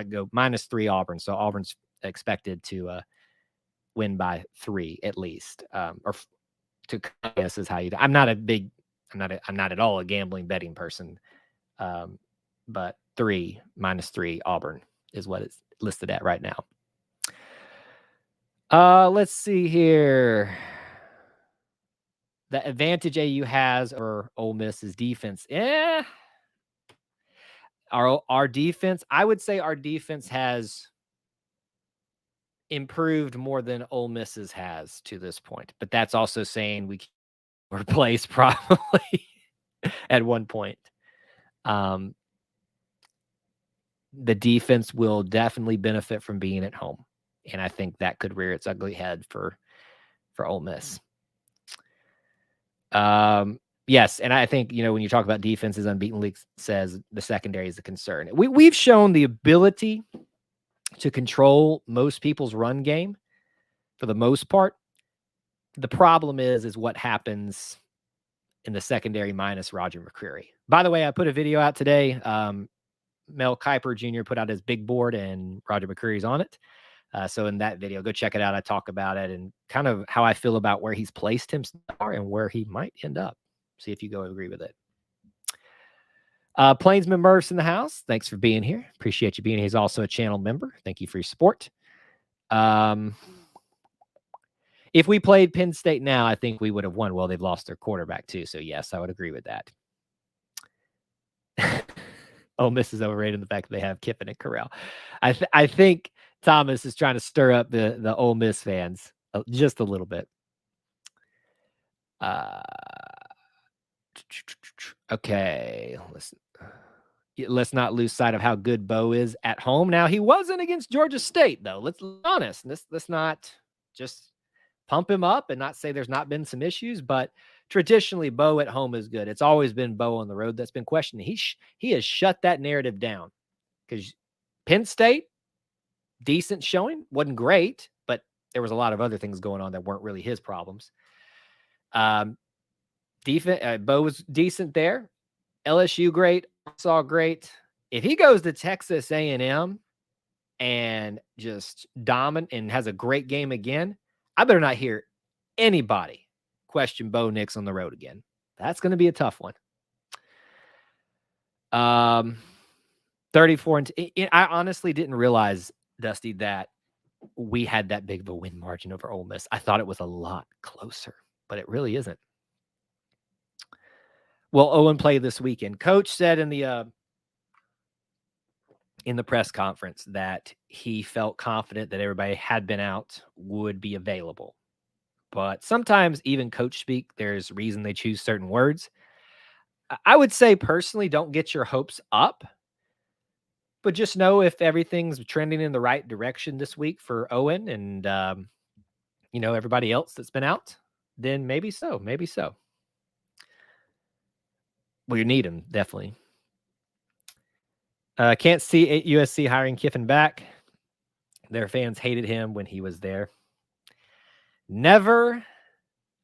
go -3 Auburn. So Auburn's expected to win by 3 at least. Or to guess is how you do. I'm not at all a gambling betting person. But -3 Auburn is what it's listed at right now. Let's see here. The advantage AU has over Ole Miss is defense. Our defense, I would say our defense has improved more than Ole Miss's has to this point. But that's also saying we can replace probably at one point. The defense will definitely benefit from being at home. And I think that could rear its ugly head for Ole Miss. Yes, and I think, when you talk about defenses, Unbeaten League says the secondary is a concern. We've shown the ability to control most people's run game for the most part. The problem is what happens in the secondary minus Roger McCreary. By the way, I put a video out today. Mel Kiper Jr. put out his big board and Roger McCreary's on it. So in that video, go check it out. I talk about it and kind of how I feel about where he's placed himself and where he might end up. See if you go agree with it. Plainsman Murph's in the house. Thanks for being here. Appreciate you being here. He's also a channel member. Thank you for your support. If we played Penn State now, I think we would have won. Well, they've lost their quarterback too. So yes, I would agree with that. Ole Miss is overrated in the fact that they have Kiffin and Corral. I think Thomas is trying to stir up the Ole Miss fans just a little bit. Okay, let's not lose sight of how good Bo is at home. Now, he wasn't against Georgia State, though. Let's be honest. Let's not just pump him up and not say there's not been some issues, but traditionally Bo at home is good. It's always been Bo on the road that's been questioned. He has shut that narrative down, because Penn State, decent showing, wasn't great, but there was a lot of other things going on that weren't really his problems. Defense, Bo was decent there. LSU great, Arkansas great. If he goes to Texas A&M and just dominant and has a great game again, I better not hear anybody question Bo Nix on the road again. That's going to be a tough one. 34 and I honestly didn't realize, Dusty, that we had that big of a win margin over Ole Miss. I thought it was a lot closer, but it really isn't. Will Owen play this weekend? Coach said in the press conference that he felt confident that everybody had been out, would be available. But sometimes even coach speak, there's reason they choose certain words. I would say personally, don't get your hopes up, but just know if everything's trending in the right direction this week for Owen and, everybody else that's been out, then maybe so. Well, you need him, definitely. Can't see USC hiring Kiffin back. Their fans hated him when he was there. Never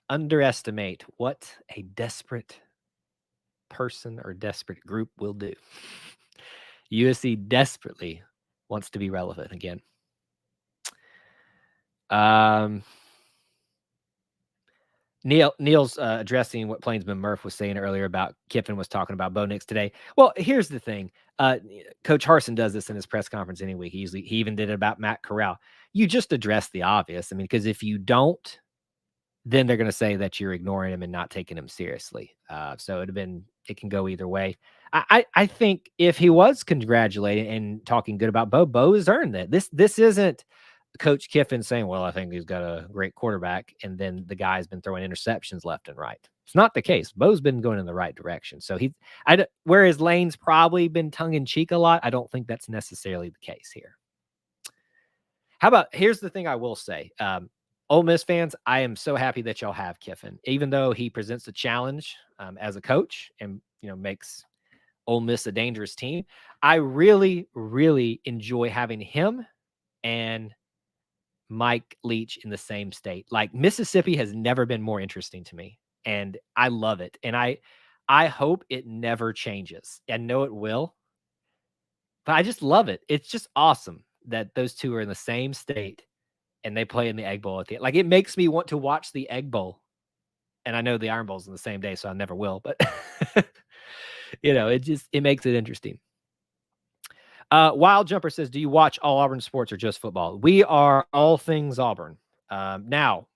underestimate what a desperate person or desperate group will do. USC desperately wants to be relevant again. Neil's addressing what Plainsman Murph was saying earlier about Kiffin was talking about Bo Nix today. Well, here's the thing. Coach Harsin does this in his press conference any week. He even did it about Matt Corral. You just address the obvious. I mean, because if you don't, then they're going to say that you're ignoring him and not taking him seriously. So it can go either way. I think if he was congratulating and talking good about Bo has earned that. This isn't Coach Kiffin saying, well, I think he's got a great quarterback, and then the guy's been throwing interceptions left and right. It's not the case. Bo's been going in the right direction. So whereas Lane's probably been tongue-in-cheek a lot, I don't think that's necessarily the case here. Here's the thing I will say. Ole Miss fans, I am so happy that y'all have Kiffin, even though he presents a challenge as a coach and makes Ole Miss a dangerous team. I really, really enjoy having him and Mike Leach in the same state. Like, Mississippi has never been more interesting to me, and I love it. And I hope it never changes. I know it will, but I just love it. It's just awesome that those two are in the same state and they play in the Egg Bowl at the end. Like, it makes me want to watch the Egg Bowl. And I know the Iron Bowl's in the same day, so I never will, but it makes it interesting. Wild Jumper says, do you watch all Auburn sports or just football? We are all things Auburn. Now,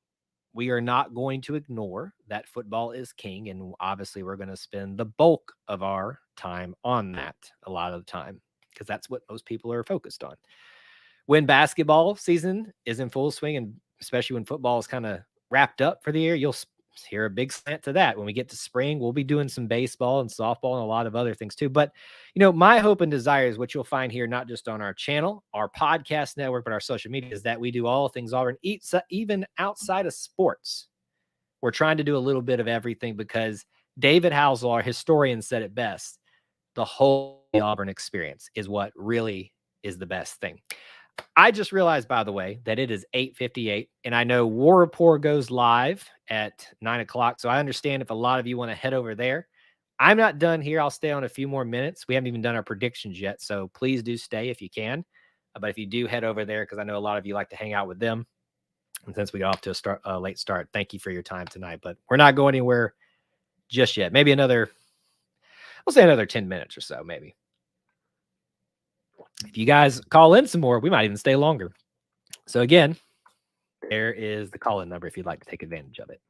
we are not going to ignore that football is king, and obviously we're going to spend the bulk of our time on that a lot of the time, because that's what most people are focused on. When basketball season is in full swing, and especially when football is kind of wrapped up for the year, you'll hear a big slant to that. When we get to spring, we'll be doing some baseball and softball and a lot of other things too. But, my hope and desire is what you'll find here, not just on our channel, our podcast network, but our social media, is that we do all things Auburn, even outside of sports. We're trying to do a little bit of everything, because David Housel, our historian, said it best. The whole Auburn experience is what really is the best thing. I just realized, by the way, that it is 8:58, and I know War Report goes live at 9 o'clock. So I understand if a lot of you want to head over there. I'm not done here. I'll stay on a few more minutes. We haven't even done our predictions yet, so please do stay if you can. But if you do head over there, because I know a lot of you like to hang out with them, and since we got off to a late start, thank you for your time tonight. But we're not going anywhere just yet. Maybe we'll say another 10 minutes or so, maybe. If you guys call in some more, we might even stay longer. So again, there is the call-in number if you'd like to take advantage of it.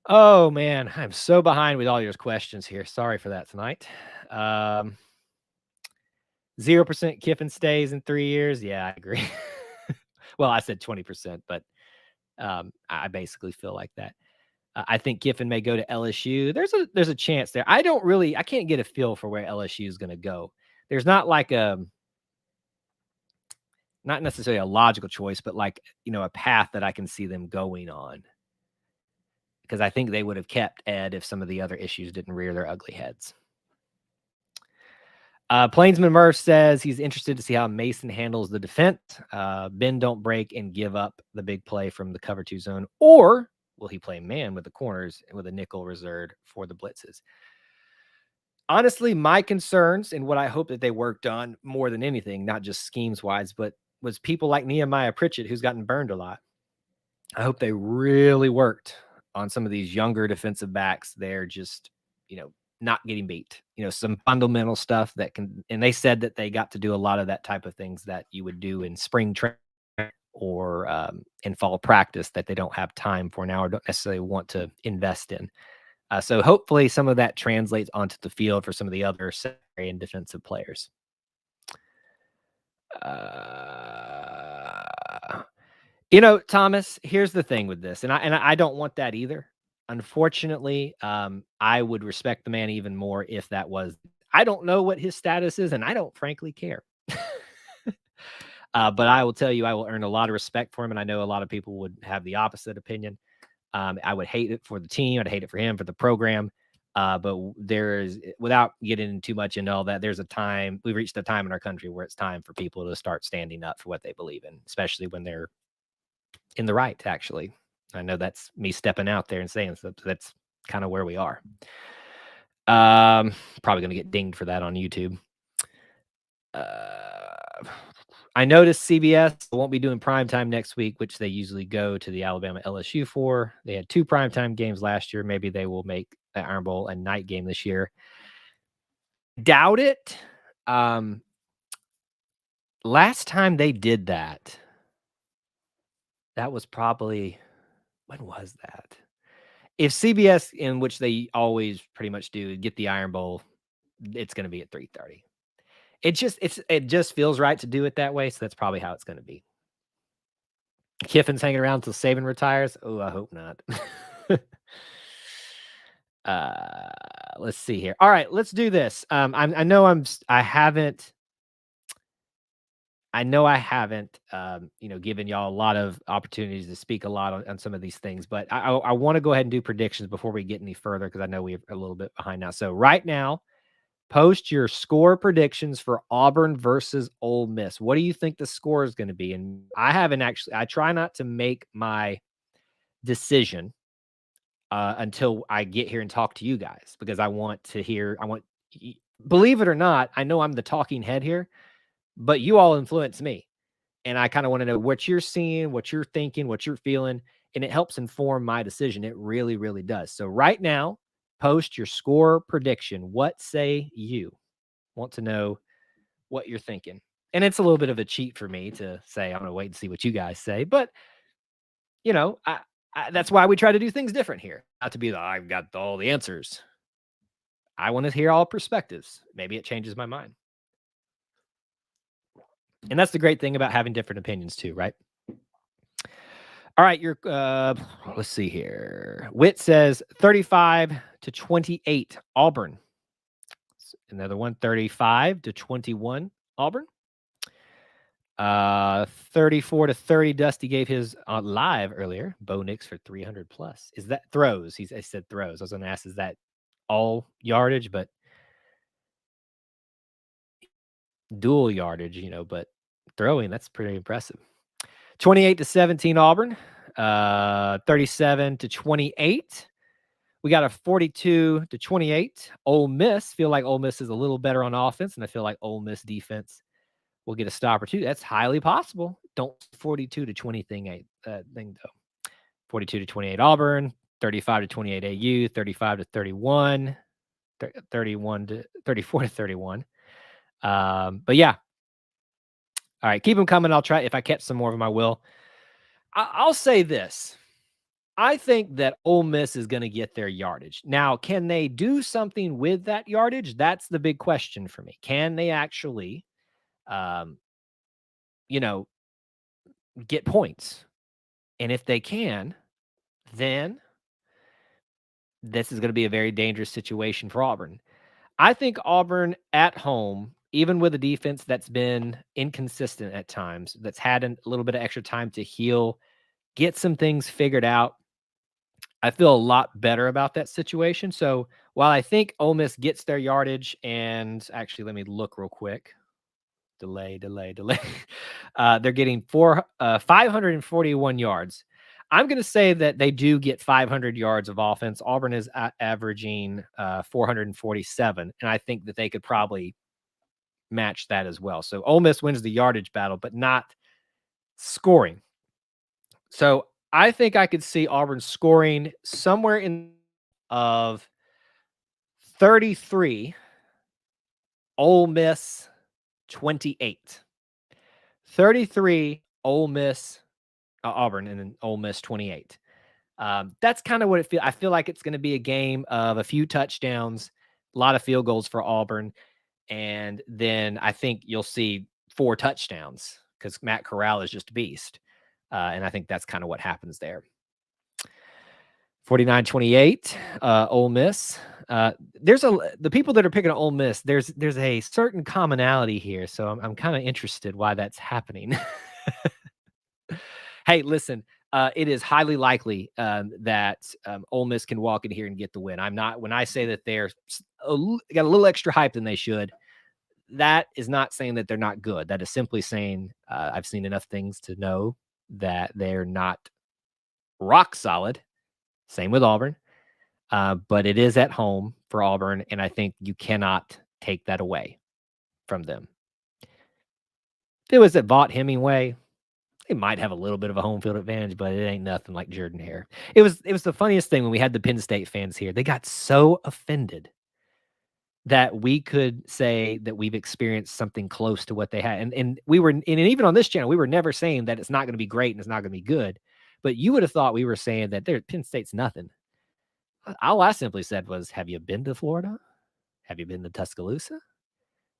Oh, man, I'm so behind with all your questions here. Sorry for that tonight. 0% Kiffin stays in 3 years. Yeah, I agree. Well, I said 20%, but I basically feel like that. I think Kiffin may go to LSU. There's a chance there. I can't get a feel for where LSU is going to go. There's not like not necessarily a logical choice, but like, a path that I can see them going on. Because I think they would have kept Ed if some of the other issues didn't rear their ugly heads. Plainsman Murph says he's interested to see how Mason handles the defense. Ben don't break and give up the big play from the cover 2 zone, or will he play man with the corners with a nickel reserved for the blitzes? Honestly, my concerns and what I hope that they worked on more than anything, not just schemes wise, but was people like Nehemiah Pritchett, who's gotten burned a lot. I hope they really worked on some of these younger defensive backs. They're just, not getting beat, some fundamental stuff that can, and they said that they got to do a lot of that type of things that you would do in spring training or in fall practice that they don't have time for now or don't necessarily want to invest in. So hopefully some of that translates onto the field for some of the other secondary and defensive players. Thomas, here's the thing with this, and I don't want that either. Unfortunately, I would respect the man even more if that was. I don't know what his status is, and I don't frankly care. But I will tell you, I will earn a lot of respect for him, and I know a lot of people would have the opposite opinion. I would hate it for the team. I'd hate it for him, for the program. But there is, without getting too much into all that, there's a time, we've reached a time in our country where it's time for people to start standing up for what they believe in, especially when they're in the right, actually. I know that's me stepping out there and saying so that's kind of where we are. Probably going to get dinged for that on YouTube. I noticed CBS won't be doing primetime next week, which they usually go to the Alabama LSU for. They had 2 primetime games last year. Maybe they will make the Iron Bowl a night game this year. Doubt it. Last time they did that was probably, when was that? If CBS, in which they always pretty much do, get the Iron Bowl, it's going to be at 3:30. It just feels right to do it that way, so that's probably how it's going to be. Kiffin's hanging around until Saban retires. Oh, I hope not. Let's see here. All right, let's do this. I know I haven't given y'all a lot of opportunities to speak a lot on some of these things, but I want to go ahead and do predictions before we get any further because I know we're a little bit behind now. So right now, post your score predictions for Auburn versus Ole Miss. What do you think the score is going to be? And I try not to make my decision until I get here and talk to you guys because I want to hear, believe it or not, I know I'm the talking head here, but you all influence me. And I kind of want to know what you're seeing, what you're thinking, what you're feeling, and it helps inform my decision. It really, really does. So right now, post your score prediction. What say you? Want to know what you're thinking. And it's a little bit of a cheat for me to say, I'm going to wait and see what you guys say. But, that's why we try to do things different here. Not to be I've got all the answers. I want to hear all perspectives. Maybe it changes my mind. And that's the great thing about having different opinions too, right? All right, let's see here. Witt says 35-28 Auburn. Another one, 35-21 Auburn. 34-30 Dusty gave his live earlier. Bo Nix for 300 plus. Is that throws? I said throws. I was going to ask, is that all yardage? But dual yardage, but throwing, that's pretty impressive. 28-17 Auburn. 37-28. We got a 42-28 Ole Miss. Feel like Ole Miss is a little better on offense, and I feel like Ole Miss defense will get a stop or two. That's highly possible. Don't 42-20 thing though. 42-28 Auburn, 35-28 AU, 35-31, 34-31. But yeah. All right, keep them coming. I'll try. If I catch some more of them, I will. I'll say this. I think that Ole Miss is going to get their yardage. Now, can they do something with that yardage? That's the big question for me. Can they actually, get points? And if they can, then this is going to be a very dangerous situation for Auburn. I think Auburn at home even with a defense that's been inconsistent at times, that's had a little bit of extra time to heal, get some things figured out, I feel a lot better about that situation. So while I think Ole Miss gets their yardage, and actually, let me look real quick. Delay. They're getting 541 yards. I'm going to say that they do get 500 yards of offense. Auburn is averaging 447, and I think that they could probably match that as well. So Ole Miss wins the yardage battle, but not scoring. So I think I could see Auburn scoring somewhere in of 33, Ole Miss 28. 33, Ole Miss, Auburn, and then Ole Miss 28. That's kind of what it feels. I feel like it's going to be a game of a few touchdowns, a lot of field goals for Auburn, and then I think you'll see 4 touchdowns because Matt Corral is just a beast. And I think that's kind of what happens there. 49-28, Ole Miss. The people that are picking Ole Miss, there's a certain commonality here, so I'm kind of interested why that's happening. Hey, listen, it is highly likely that Ole Miss can walk in here and get the win. When I say that they're got a little extra hype than they should, that is not saying that they're not good. That is simply saying I've seen enough things to know that they're not rock solid. Same with Auburn. But it is at home for Auburn, and I think you cannot take that away from them. If it was at Vaught Hemingway, they might have a little bit of a home field advantage, but it ain't nothing like Jordan Hare. It was the funniest thing when we had the Penn State fans here. They got so offended that we could say that we've experienced something close to what they had. And we were, and even on this channel, we were never saying that it's not going to be great and it's not going to be good. But you would have thought we were saying that Penn State's nothing. All I simply said was, have you been to Florida? Have you been to Tuscaloosa?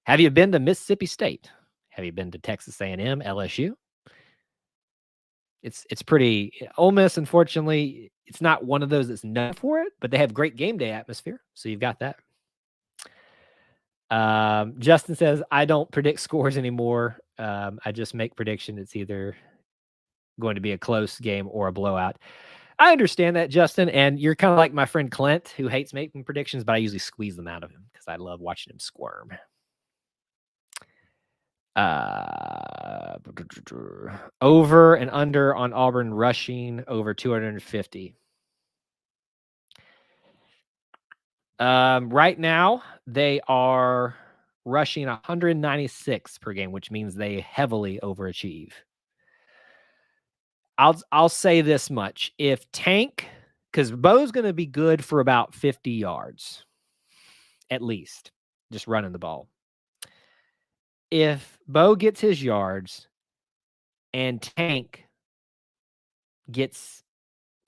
Have you been to Mississippi State? Have you been to Texas A&M, LSU? It's pretty. Ole Miss, unfortunately, it's not one of those that's known for it, but they have great game day atmosphere, so you've got that. Justin says, I don't predict scores anymore. I just make prediction. It's either going to be a close game or a blowout. I understand that, Justin, and you're kind of like my friend Clint, who hates making predictions, but I usually squeeze them out of him because I love watching him squirm. Over and under on Auburn rushing over 250. Right now, they are rushing 196 per game, which means they heavily overachieve. I'll say this much. If Tank, because Bo's going to be good for about 50 yards, at least, just running the ball. If Bo gets his yards and Tank gets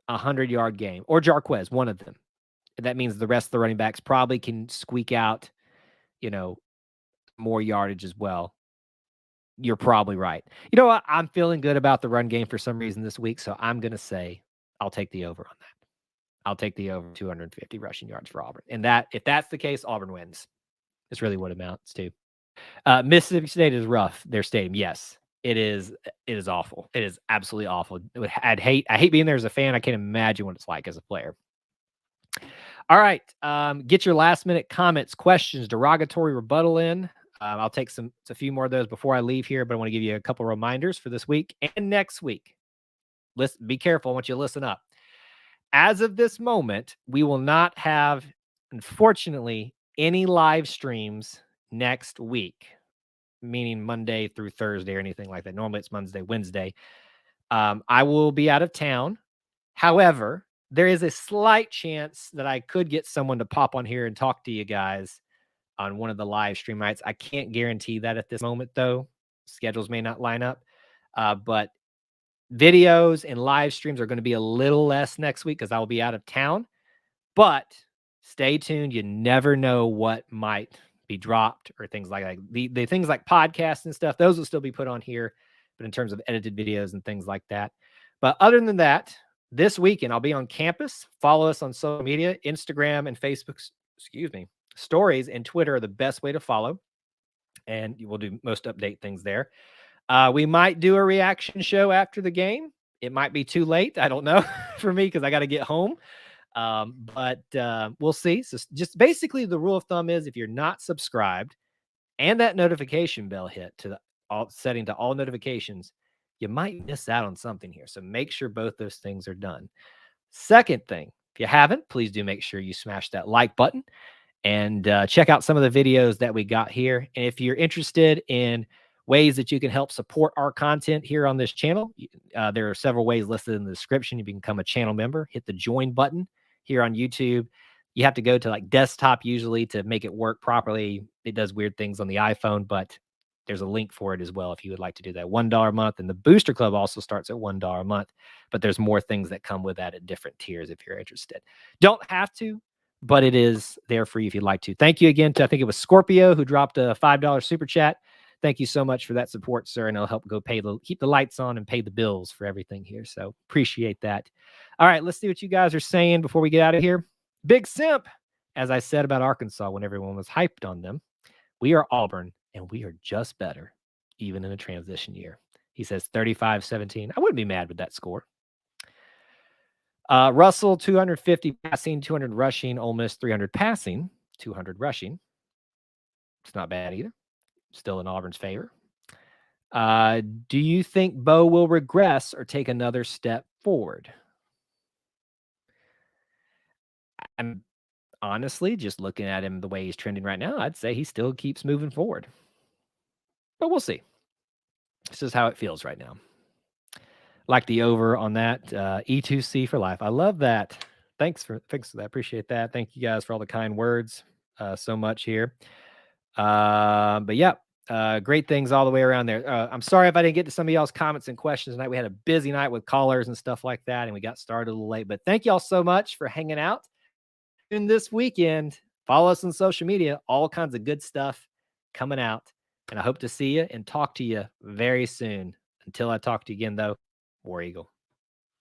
a 100-yard game, or Jarquez, one of them, that means the rest of the running backs probably can squeak out, more yardage as well. You're probably right. You know what? I'm feeling good about the run game for some reason this week, so I'm going to say I'll take the over on that. I'll take the over 250 rushing yards for Auburn. And if that's the case, Auburn wins. That's really what it amounts to. Mississippi State is rough. Their stadium, yes. It is awful. It is absolutely awful. I hate being there as a fan. I can't imagine what it's like as a player. All right. Get your last minute comments, questions, derogatory rebuttal in. I'll take a few more of those before I leave here, but I want to give you a couple reminders for this week and next week. Be careful. I want you to listen up. As of this moment, we will not have, unfortunately, any live streams next week, meaning Monday through Thursday or anything like that. Normally it's Monday, Wednesday. I will be out of town. However, there is a slight chance that I could get someone to pop on here and talk to you guys on one of the live stream nights. I can't guarantee that at this moment, though. Schedules may not line up. But videos and live streams are going to be a little less next week because I will be out of town. But stay tuned. You never know what might be dropped or things like that. The things like podcasts and stuff, those will still be put on here. But in terms of edited videos and things like that. But other than that, this weekend, I'll be on campus. Follow us on social media, Instagram and Facebook, stories and Twitter are the best way to follow. and we'll do most update things there. We might do a reaction show after the game. It might be too late. I don't know for me because I got to get home. But we'll see. So just basically the rule of thumb is if you're not subscribed and that notification bell hit to setting to all notifications, you might miss out on something here. So make sure both those things are done. Second thing, if you haven't, please do make sure you smash that like button and check out some of the videos that we got here. And if you're interested in ways that you can help support our content here on this channel, there are several ways listed in the description. You can become a channel member, hit the join button here on YouTube. You have to go to like desktop usually to make it work properly. It does weird things on the iPhone, but there's a link for it as well if you would like to do that. $1 a month. And the Booster Club also starts at $1 a month, but there's more things that come with that at different tiers if you're interested. Don't have to, but it is there for you if you'd like to. Thank you again to, I think it was Scorpio who dropped a $5 super chat. Thank you so much for that support, sir. And it'll help go keep the lights on and pay the bills for everything here. So appreciate that. All right, let's see what you guys are saying before we get out of here. Big Simp, as I said about Arkansas when everyone was hyped on them, we are Auburn and we are just better, even in a transition year. He says 35-17. I wouldn't be mad with that score. Russell, 250 passing, 200 rushing. Ole Miss, 300 passing, 200 rushing. It's not bad either. Still in Auburn's favor. Do you think Bo will regress or take another step forward? I'm honestly just looking at him the way he's trending right now. I'd say he still keeps moving forward, but we'll see. This is how it feels right now. Like the over on that E2C for life. I love that. Thanks for that. Appreciate that. Thank you guys for all the kind words so much here. But yeah, great things all the way around there. I'm sorry if I didn't get to some of y'all's comments and questions tonight. We had a busy night with callers and stuff like that, and we got started a little late. But thank y'all so much for hanging out. In this weekend, follow us on social media. All kinds of good stuff coming out. And I hope to see you and talk to you very soon. Until I talk to you again, though, War Eagle.